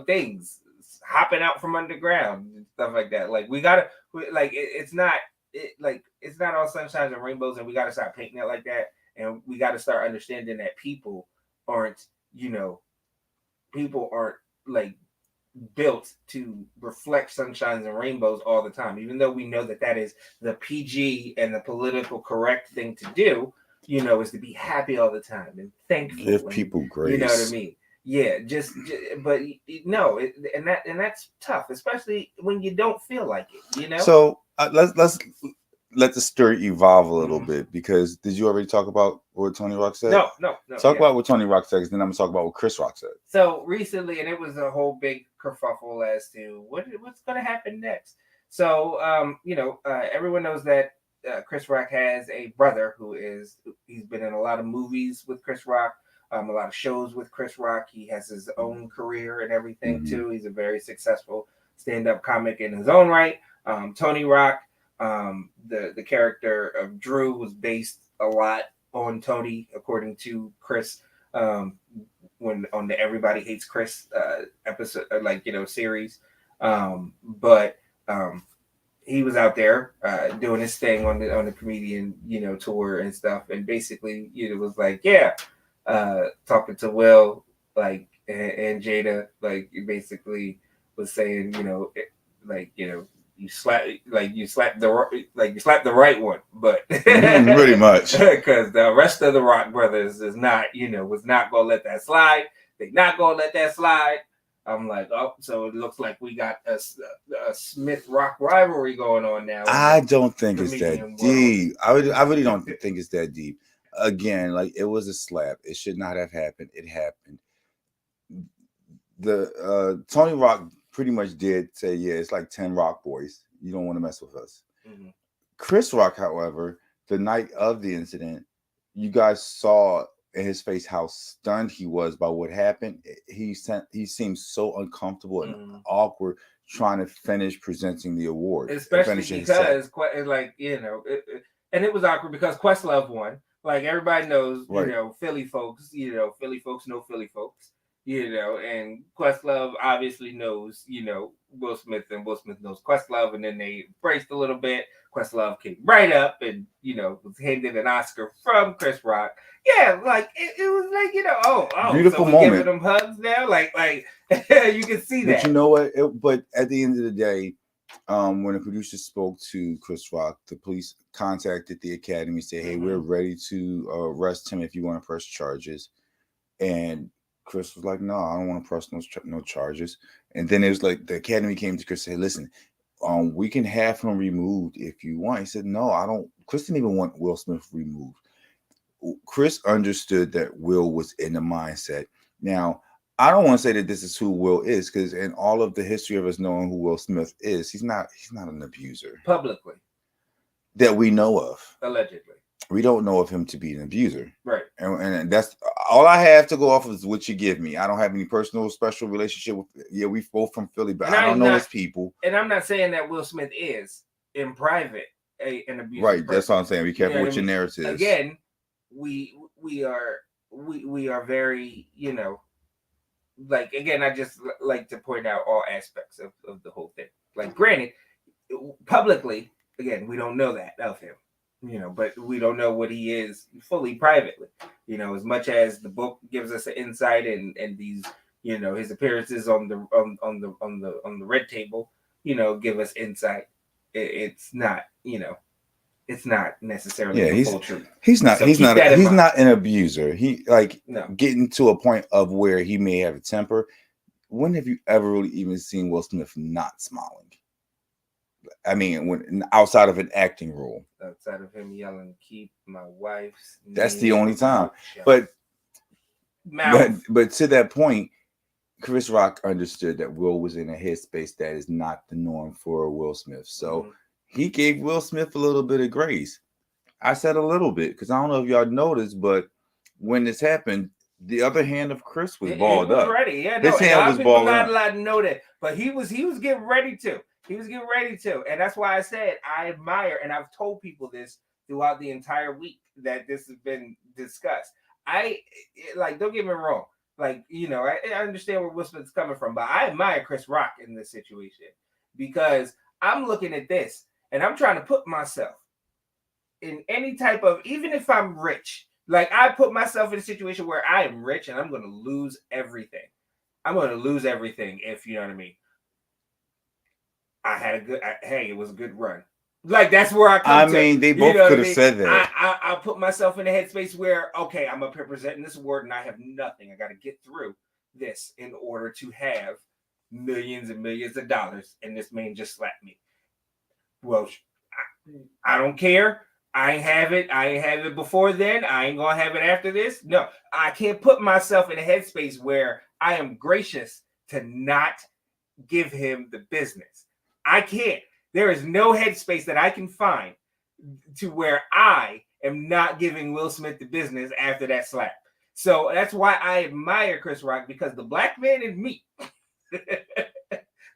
Things hopping out from underground and stuff like that. Like it's not all sunshines and rainbows, and we got to start painting it like that. And we got to start understanding that people aren't like built to reflect sunshines and rainbows all the time, even though we know that is the PG and the political correct thing to do, is to be happy all the time and thankful. Give people grace. You know what I mean? Yeah, but no, and that's tough, especially when you don't feel like it. So let's let the story evolve a little bit, because did you already talk about what Tony Rock said? No. Talk about what Tony Rock said, then I'm gonna talk about what Chris Rock said. So recently, and it was a whole big kerfuffle as to what's going to happen next. So, everyone knows that Chris Rock has a brother he's been in a lot of movies with Chris Rock, a lot of shows with Chris Rock. He has his own career and everything too. He's a very successful stand-up comic in his own right. Tony Rock, the character of Drew was based a lot on Tony, according to Chris. When on the Everybody Hates Chris episode, series, but he was out there doing his thing on the comedian tour and stuff, and basically was like talking to Will and Jada, basically was saying you slapped the right one, but pretty much, because the rest of the Rock brothers was not gonna let that slide. They not gonna let that slide. I'm like, oh, so it looks like we got a Smith Rock rivalry going on now. I don't think it's that deep. I really don't think it's that deep. Again, it was a slap. It should not have happened. It happened. The Tony Rock pretty much did say, yeah, it's like 10 Rock boys. You don't want to mess with us. Mm-hmm. Chris Rock, however, the night of the incident, you guys saw in his face how stunned he was by what happened. He seemed so uncomfortable and awkward trying to finish presenting the award. Especially because, and it was awkward because Questlove won. Everybody knows, right. Philly folks know Philly folks. And Questlove obviously knows, Will Smith, and Will Smith knows Questlove, and then they embraced a little bit. Questlove came right up and, was handed an Oscar from Chris Rock. Yeah, it was beautiful so moment. Giving them hugs now, you can see that. But you know what? But at the end of the day, when the producer spoke to Chris Rock, the police contacted the Academy, said, "Hey, we're ready to arrest him if you want to press charges," and Chris was like, "No, I don't want to press no charges." And then it was like the Academy came to Chris and said, "Listen, we can have him removed if you want." He said, "No, I don't." Chris didn't even want Will Smith removed. Chris understood that Will was in the mindset. Now, I don't want to say that this is who Will is, because in all of the history of us knowing who Will Smith is, he's not an abuser. Publicly. That we know of. Allegedly. We don't know of him to be an abuser. Right. And that's all I have to go off of is what you give me. I don't have any personal special relationship with, we both from Philly, but I don't know his people. And I'm not saying that Will Smith is in private an abuser. Right. Person. That's what I'm saying. Be careful what your narrative is. Again, we are very, again, I just like to point out all aspects of the whole thing. Granted, publicly, again, we don't know that of him. But we don't know what he is fully privately. As much as the book gives us an insight and these, his appearances on the red table, give us insight. It's not, it's not necessarily the full truth. He's not an abuser. He getting to a point of where he may have a temper. When have you ever really even seen Will Smith not smiling? I mean, when outside of an acting role, outside of him yelling, "Keep my wife's name." That's the only time. But to that point, Chris Rock understood that Will was in a headspace that is not the norm for Will Smith. So he gave Will Smith a little bit of grace. I said a little bit because I don't know if y'all noticed, but when this happened, the other hand of Chris was balled up. Ready, yeah. His hand was balled up. Not allowed to know that, but he was getting ready to. He was getting ready to, and that's why I said I admire, and I've told people this throughout the entire week that this has been discussed. Don't get me wrong. I understand where Will Smith's coming from, but I admire Chris Rock in this situation because I'm looking at this and I'm trying to put myself in any type of, even if I'm rich, I put myself in a situation where I am rich and I'm going to lose everything. I'm going to lose everything if you know what I mean. I had it was a good run. That's where I come to. I mean, they both could have said that. I put myself in a headspace where, okay, I'm up here presenting this award and I have nothing. I got to get through this in order to have millions and millions of dollars. And this man just slapped me. Well, I don't care. I ain't have it. I ain't have it before then. I ain't gonna have it after this. No, I can't put myself in a headspace where I am gracious to not give him the business. I can't. There is no headspace that I can find to where I am not giving Will Smith the business after that slap. So that's why I admire Chris Rock, because the black man in me,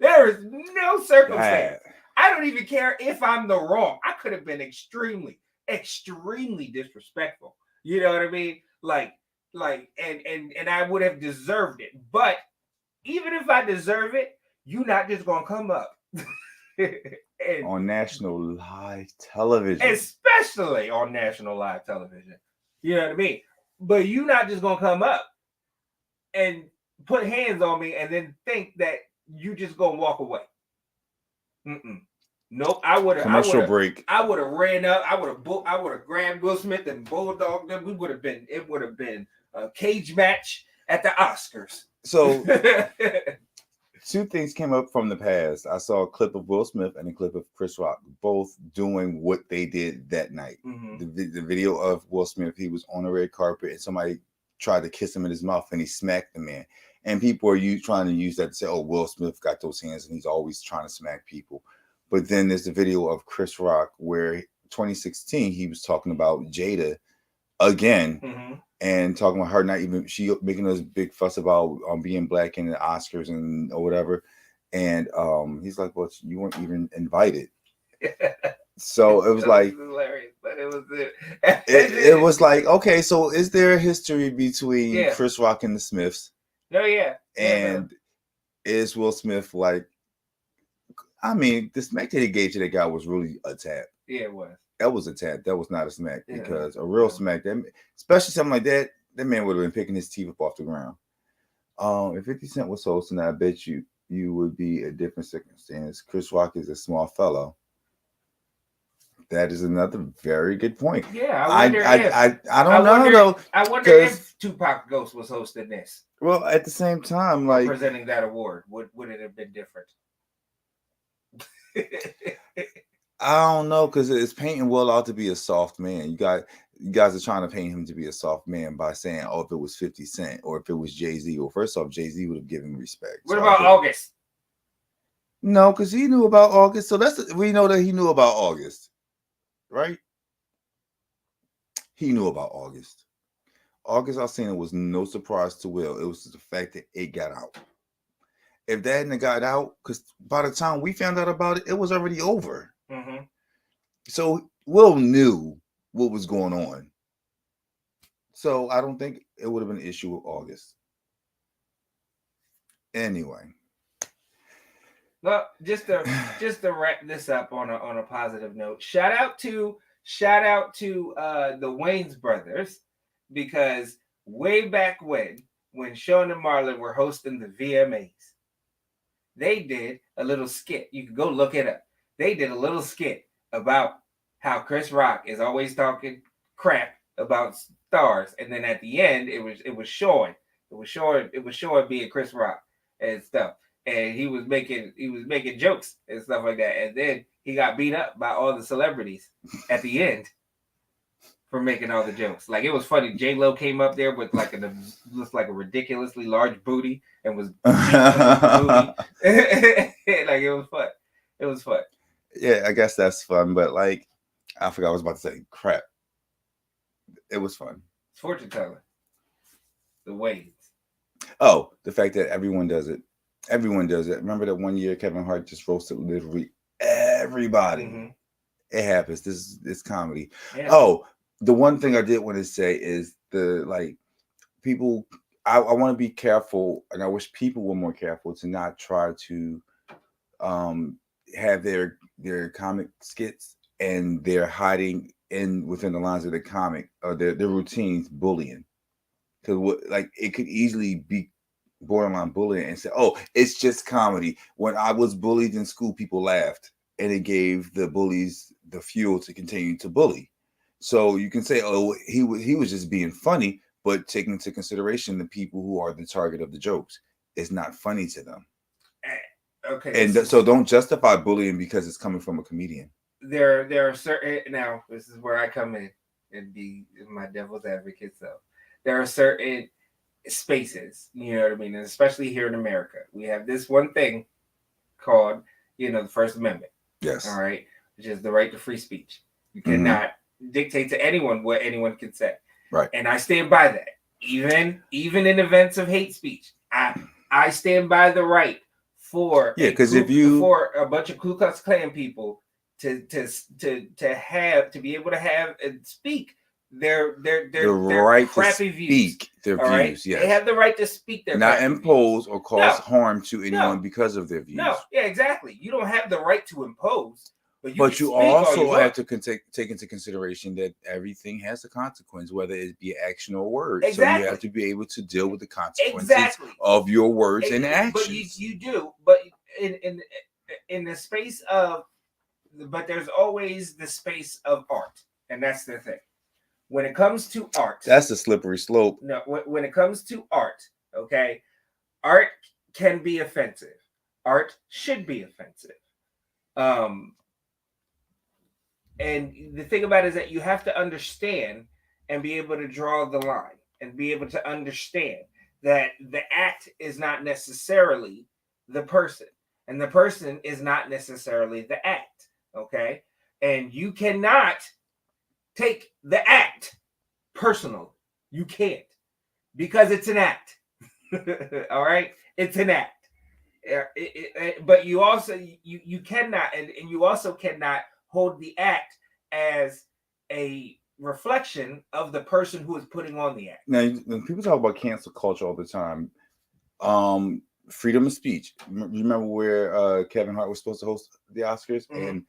there is no circumstance. I don't even care if I'm the wrong. I could have been extremely disrespectful. You know what I mean? And I would have deserved it. But even if I deserve it, you're not just gonna come up on national live television, especially on national live television. You know what I mean? But you're not just gonna come up and put hands on me and then think that you just gonna walk away. Nope. I would have break. I would have ran up. I would have grabbed Will Smith and bulldogged them. It would have been a cage match at the Oscars. So two things came up from the past. I saw a clip of Will Smith and a clip of Chris Rock, both doing what they did that night. The video of Will Smith, he was on the red carpet and somebody tried to kiss him in his mouth and he smacked the man. And people are trying to use that to say, oh, Will Smith got those hands and he's always trying to smack people. But then there's the video of Chris Rock where 2016, he was talking about Jada again and talking about her not even, she making this big fuss about being black in the Oscars and or whatever. And he's like, well, you weren't even invited. So it was like, hilarious, but it was it was like, okay, so is there a history between Chris Rock and the Smiths? No, yeah. And is Will Smith like, I mean, the smack that he gave to that guy was really a tap. Yeah, it was. That was a tap. That was not a smack, because a real smack, that, especially something like that, that man would have been picking his teeth up off the ground. If 50 Cent was hosting, I bet you would be a different circumstance. Chris Rock is a small fellow. That is another very good point. Yeah, I don't know though. I wonder if Tupac Ghost was hosting this. Well, at the same time, like presenting that award, would it have been different? I don't know, because it's painting Will out to be a soft man. You guys are trying to paint him to be a soft man by saying, oh, if it was 50 Cent or if it was Jay-Z. Well, first off, Jay-Z would have given respect. What about August? No, because he knew about August. So we know that he knew about August, right? He knew about August. August Alsina was no surprise to Will. It was the fact that it got out. If that hadn't got out, because by the time we found out about it, it was already over. So Will knew what was going on. So I don't think it would have been an issue with August. Anyway. Well, just to wrap this up on a positive note, shout out to the Wayans brothers, because way back when Sean and Marlon were hosting the VMAs, they did a little skit. You can go look it up. They did a little skit about how Chris Rock is always talking crap about stars, and then at the end it was showing being Chris Rock and stuff, and he was making jokes and stuff like that, and then he got beat up by all the celebrities at the end for making all the jokes. Like, it was funny. J-Lo came up there with like looks like a ridiculously large booty and was like, it was fun. It was fun. Yeah, I guess that's fun, but like, I forgot I was about to say crap. It was fun. It's fortune telling. The Wayans. Oh, the fact that everyone does it. Everyone does it. Remember that one year Kevin Hart just roasted literally everybody. It happens. This is comedy. Yeah. Oh, the one thing I did want to say is people. I want to be careful, and I wish people were more careful to not try to have their comic skits and they're hiding within the lines of the comic or their routines bullying, because it could easily be borderline bullying and say, oh, it's just comedy. When I was bullied in school, people laughed, and it gave the bullies the fuel to continue to bully. So you can say, oh, he was just being funny, but taking into consideration the people who are the target of the jokes, it's not funny to them. Okay. And so don't justify bullying because it's coming from a comedian. there are certain, now this is where I come in and be my devil's advocate. So there are certain spaces, you know what I mean, and especially here in America, we have this one thing called, the First Amendment. Yes. All right, which is the right to free speech. You cannot dictate to anyone what anyone can say. Right. And I stand by that. Even in events of hate speech, I stand by the right for because for a bunch of Ku Klux Klan people to be able to have and speak their right crappy to views. speak their views. Right? Yes. They have the right to speak their not impose views. Or cause harm to anyone because of their views. No, yeah, exactly. You don't have the right to impose. But you also have to take into consideration that everything has a consequence, whether it be action or word. Exactly. So you have to be able to deal with the consequences of your words and actions. But you do. But in the space of, but there's always the space of art, and that's the thing. When it comes to art, that's a slippery slope. No, when it comes to art, okay, art can be offensive. Art should be offensive. And the thing about it is that you have to understand and be able to draw the line and be able to understand that the act is not necessarily the person, and the person is not necessarily the act. Okay. And you cannot take the act personal. You can't, because it's an act. All right. It's an act. But you also, you cannot, and you also cannot hold the act as a reflection of the person who is putting on the act. Now, when people talk about cancel culture all the time, freedom of speech. You remember where Kevin Hart was supposed to host the Oscars, and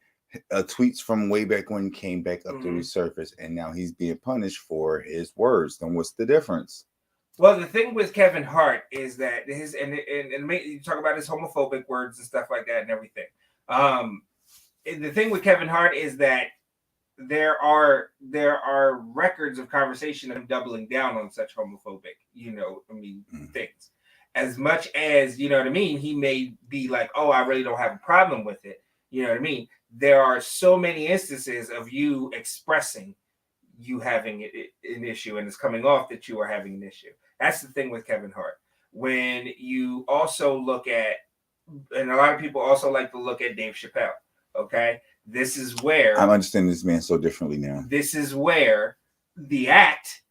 tweets from way back when came back up to resurface, and now he's being punished for his words. Then what's the difference? Well, the thing with Kevin Hart is that his and you talk about his homophobic words and stuff like that and everything. And the thing with Kevin Hart is that there are records of conversation of him doubling down on such homophobic, things. As much as, you know what I mean, he may be like, oh, I really don't have a problem with it. You know what I mean? There are so many instances of you expressing you having an issue, and it's coming off that you are having an issue. That's the thing with Kevin Hart. When you also look at, and a lot of people also like to look at Dave Chappelle. Okay, this is where I'm understanding this man so differently now. This is where the act,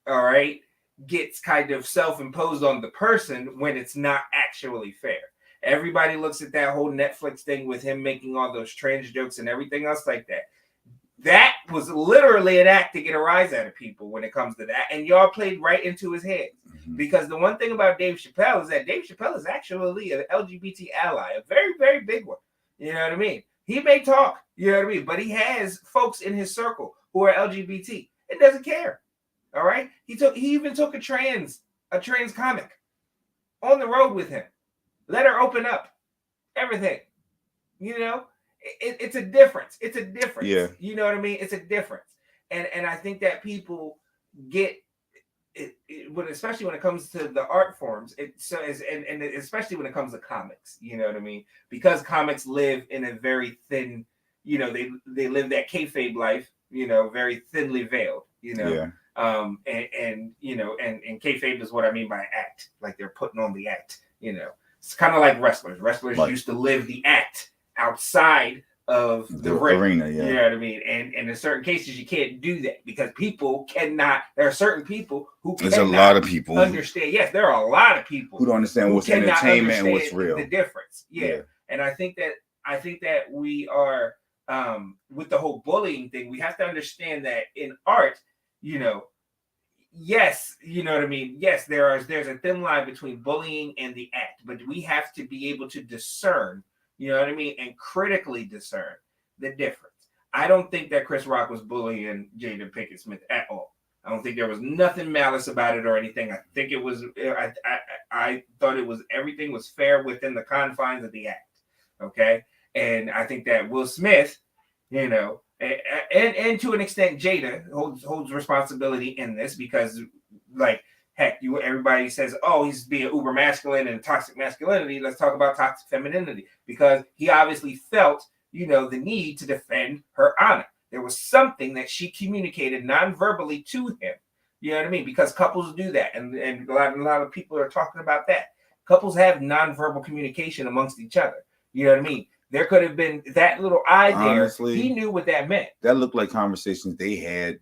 all right, gets kind of self-imposed on the person when it's not actually fair. Everybody looks at that whole Netflix thing with him making all those trans jokes and everything else like that. That was literally an act to get a rise out of people when it comes to that. And y'all played right into his head. Because the one thing about Dave Chappelle is that Dave Chappelle is actually an LGBT ally, a very, very big one. You know what I mean? He may talk, you know what I mean? But he has folks in his circle who are LGBT. It doesn't care. All right? He even took a trans comic on the road with him. Let her open up. Everything. You know? It's a difference. It's a difference. Yeah. You know what I mean? It's a difference. And I think that people get it, especially when it comes to the art forms, and especially when it comes to comics, you know what I mean? Because comics live in a very thin, they live that kayfabe life, very thinly veiled, Yeah. And kayfabe is what I mean by act, like they're putting on the act, It's kind of like wrestlers. Wrestlers used to live the act outside of the arena, yeah. You know what I mean? And in certain cases, you can't do that because people cannot. There are certain people who there's a lot of people understand. Yes, there are a lot of people who don't understand what's entertainment and what's real. The difference, yeah. And I think that we are with the whole bullying thing. We have to understand that in art, yes, you know what I mean. Yes, there's a thin line between bullying and the act, but we have to be able to discern. You know what I mean? And critically discern the difference. I don't think that Chris Rock was bullying Jada Pinkett Smith at all. I don't think there was nothing malice about it or anything. I think it was, I thought it was, everything was fair within the confines of the act. Okay. And I think that Will Smith, and to an extent, Jada holds responsibility in this because, like, heck, everybody says, oh, he's being uber masculine and toxic masculinity. Let's talk about toxic femininity, because he obviously felt the need to defend her honor. There was something that she communicated non-verbally to him. You know what I mean? Because couples do that, and a lot of people are talking about that. Couples have non-verbal communication amongst each other. You know what I mean? There could have been that little eye there. Honestly, he knew what that meant. That looked like conversations they had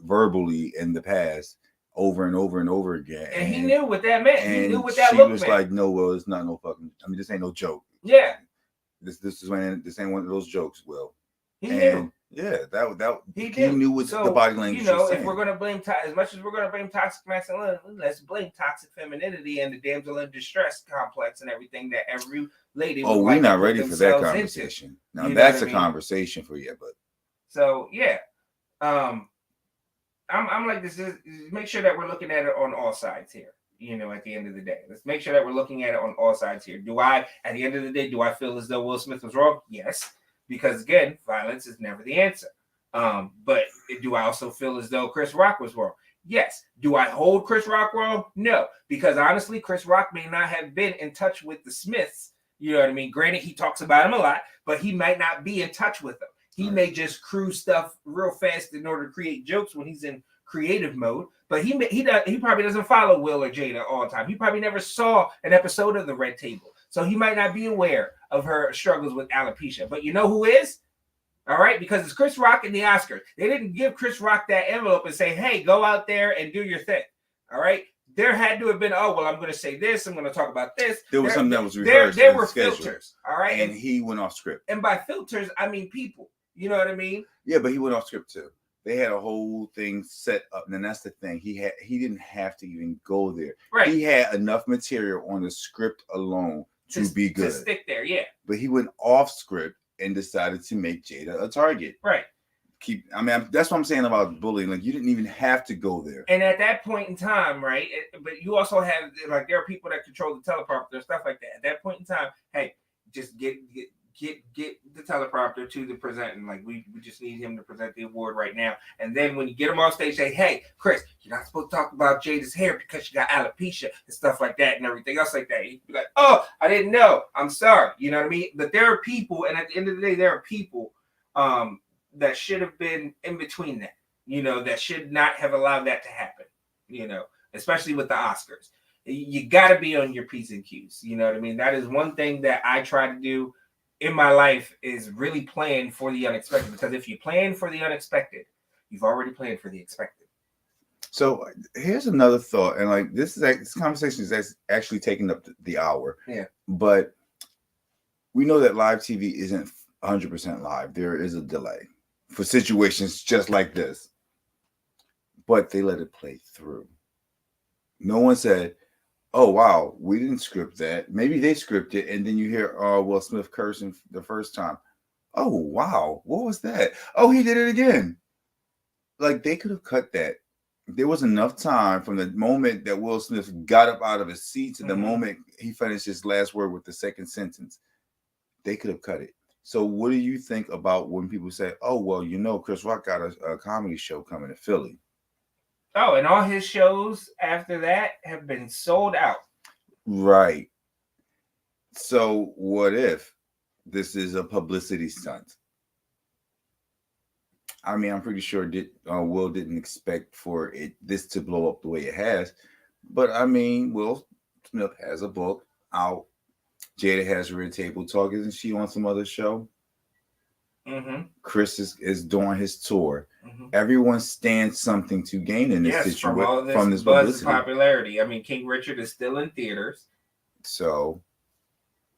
verbally in the past, over and over and over again. And he knew what that meant. He knew what that looked meant. She was like, "No, Will, it's not no fucking. I mean, this ain't no joke. Yeah, this ain't one of those jokes, Will." He knew. Yeah, he knew what the body language was saying. If we're gonna blame as much as we're gonna blame toxic masculinity, let's blame toxic femininity and the damsel in distress complex and everything that every lady. We're not ready for that conversation. Now that's a conversation for you, but. So yeah, I'm like this. Is make sure that we're looking at it on all sides here. At the end of the day, let's make sure that we're looking at it on all sides here. At the end of the day, do I feel as though Will Smith was wrong? Yes. Because again, violence is never the answer. But do I also feel as though Chris Rock was wrong? Yes. Do I hold Chris Rock wrong? No. Because honestly, Chris Rock may not have been in touch with the Smiths. You know what I mean? Granted, he talks about him a lot, but he might not be in touch with them. He may just cruise stuff real fast in order to create jokes when he's in creative mode. But he probably doesn't follow Will or Jada all the time. He probably never saw an episode of The Red Table. So he might not be aware of her struggles with alopecia. But you know who is? All right? Because it's Chris Rock and the Oscars. They didn't give Chris Rock that envelope and say, hey, go out there and do your thing. All right? There had to have been, I'm going to say this. I'm going to talk about this. There was something that was rehearsed. There were filters. All right? And he went off script. And by filters, I mean people. You know what I mean? Yeah, but he went off script too. They had a whole thing set up, and that's the thing. He didn't have to even go there. Right. He had enough material on the script alone to be good. To stick there, yeah. But he went off script and decided to make Jada a target. Right. That's what I'm saying about bullying. Like, you didn't even have to go there. And at that point in time, right? But you also have, like, there are people that control the teleprompter, stuff like that. At that point in time, hey, just get the teleprompter to the presenting. Like, we just need him to present the award right now. And then when you get him off stage, say, hey, Chris, you're not supposed to talk about Jada's hair because she got alopecia and stuff like that and everything else like that. He'd be like, oh, I didn't know. I'm sorry. You know what I mean? But there are people, and at the end of the day, there are people that should have been in between that, that should not have allowed that to happen, especially with the Oscars. You got to be on your P's and Q's. You know what I mean? That is one thing that I try to do in my life, is really plan for the unexpected. Because if you plan for the unexpected, you've already planned for the expected. So here's another thought, and like this conversation is actually taking up the hour. Yeah. But we know that live TV isn't 100% live. There is a delay for situations just like this. But they let it play through. No one said, oh, wow, we didn't script that. Maybe they scripted, and then you hear Will Smith cursing the first time. Oh, wow, what was that? Oh, he did it again. Like, they could have cut that. There was enough time from the moment that Will Smith got up out of his seat to the moment he finished his last word with the second sentence. They could have cut it. So what do you think about when people say, oh, well, Chris Rock got a comedy show coming to Philly? Oh, and all his shows after that have been sold out. Right. So what if this is a publicity stunt? I mean, I'm pretty sure Will didn't expect for this to blow up the way it has. But I mean, Will Smith has a book out. Jada has Red Table Talk. Isn't she on some other show? Mm-hmm. Chris is doing his tour. Mm-hmm. Everyone stands something to gain in this situation from this buzz popularity. I mean, King Richard is still in theaters. So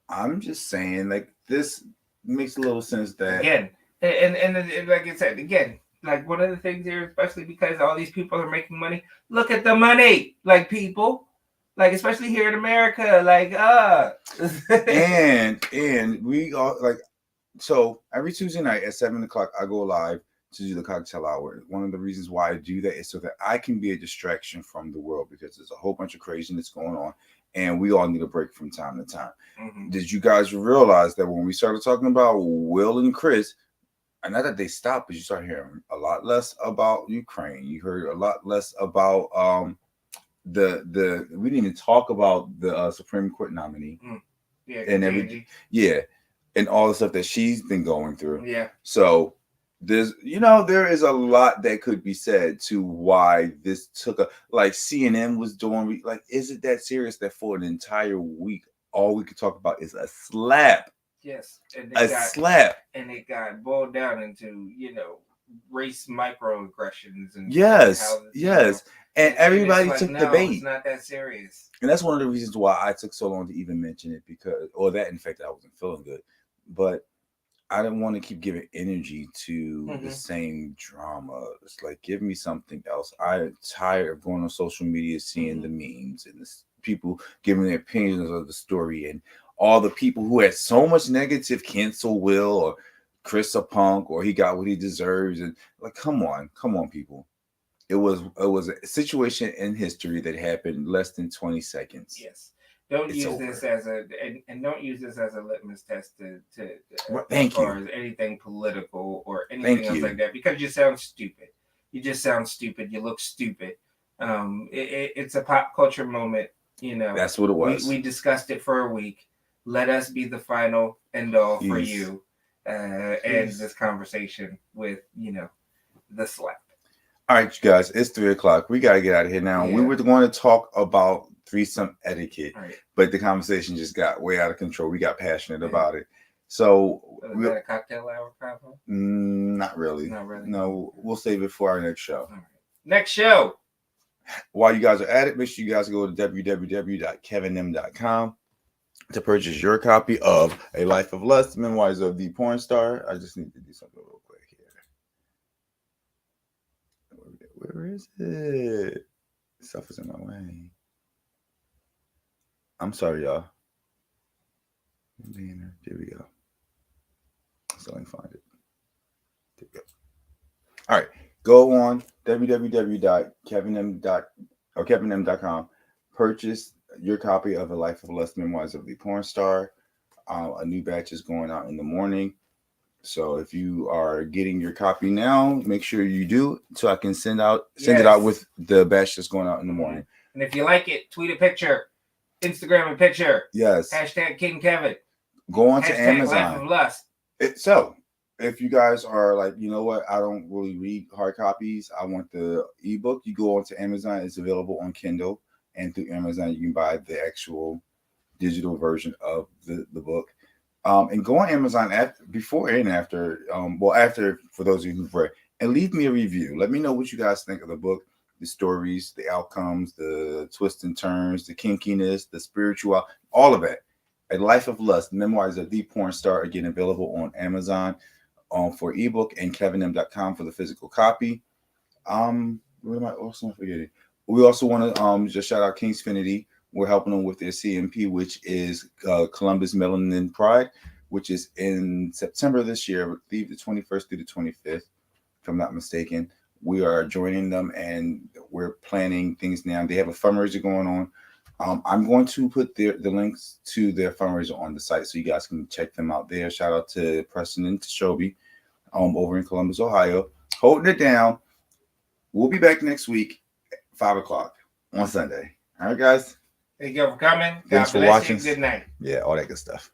I'm just saying, like, this makes a little sense that again, and like I said, again, like one of the things here, especially because all these people are making money. Look at the money, like people. Like, especially here in America, like, and we all like. So every Tuesday night at 7:00, I go live to do the cocktail hour. One of the reasons why I do that is so that I can be a distraction from the world, because there's a whole bunch of craziness going on, and we all need a break from time to time. Mm-hmm. Did you guys realize that when we started talking about Will and Chris, and not that they stopped, but you start hearing a lot less about Ukraine. You heard a lot less about we didn't even talk about the Supreme Court nominee. Yeah, and everything. Yeah. and all the stuff that she's been going through. Yeah. So there is a lot that could be said to why this took like CNN was doing, like, is it that serious that for an entire week all we could talk about is a slap? Yes, and slap, and it got boiled down into race microaggressions and yes, how, and everybody like, took no, the bait. It's not that serious, and that's one of the reasons why I took so long to even mention it, because, or that in fact I wasn't feeling good, but I didn't want to keep giving energy to the same drama. It's like, give me something else. I'm tired of going on social media, seeing the memes and the people giving their opinions of the story, and all the people who had so much negative cancel Will or Chris a punk, or he got what he deserves, and like, come on, people. It was a situation in history that happened less than 20 seconds. Yes. Don't use this as and don't use this as a litmus test to Thank as far you. as anything political or anything else like that, because you sound stupid. You just sound stupid. You look stupid. It's a pop culture moment. That's what it was. We discussed it for a week. Let us be the final end all for you. End this conversation with the slap. All right, you guys, it's 3:00. We gotta get out of here now. Yeah. We were going to talk about threesome etiquette, but the conversation just got way out of control. We got passionate about it. So is that a cocktail hour combo? Not really. No, we'll save it for our next show. Next show. While you guys are at it, make sure you guys go to www.kevynm.com to purchase your copy of A Life of Lust, Memoirs of the Porn Star. I just need to do something real quick here. Where is it? Stuff is in my way. I'm sorry, y'all. There we go. So let me find it. There we go. All right. Go on www.kevynm.com. Purchase your copy of A Life of Lust, Memoirs of the Porn Star. A new batch is going out in the morning. So if you are getting your copy now, make sure you do, so I can send it out with the batch that's going out in the morning. And if you like it, tweet a picture, Instagram a picture. Yes. Hashtag King Kevin. Go on to Amazon. Life of Lust. So if you guys are like, you know what, I don't really read hard copies, I want the ebook, you go on to Amazon. It's available on Kindle, and through Amazon you can buy the actual digital version of the book. And go on Amazon before and after. After, for those of you who've read, and leave me a review. Let me know what you guys think of the book, the stories, the outcomes, the twists and turns, the kinkiness, the spiritual, all of it. A Life of Lust, Memoirs of the Porn Star, again available on Amazon for ebook, and kevynm.com for the physical copy. What am I also forgetting? We also want to just shout out Kingsfinity. We're helping them with their CMP, which is Columbus Melanin Pride, which is in September this year, I believe the 21st through the 25th, if I'm not mistaken. We are joining them, and we're planning things now. They have a fundraiser going on. I'm going to put the links to their fundraiser on the site so you guys can check them out there. Shout out to Preston and Toshobi over in Columbus, Ohio, holding it down. We'll be back next week at 5:00 on Sunday. All right, guys. Thank you for coming. Thanks for watching. Good night. Yeah, all that good stuff.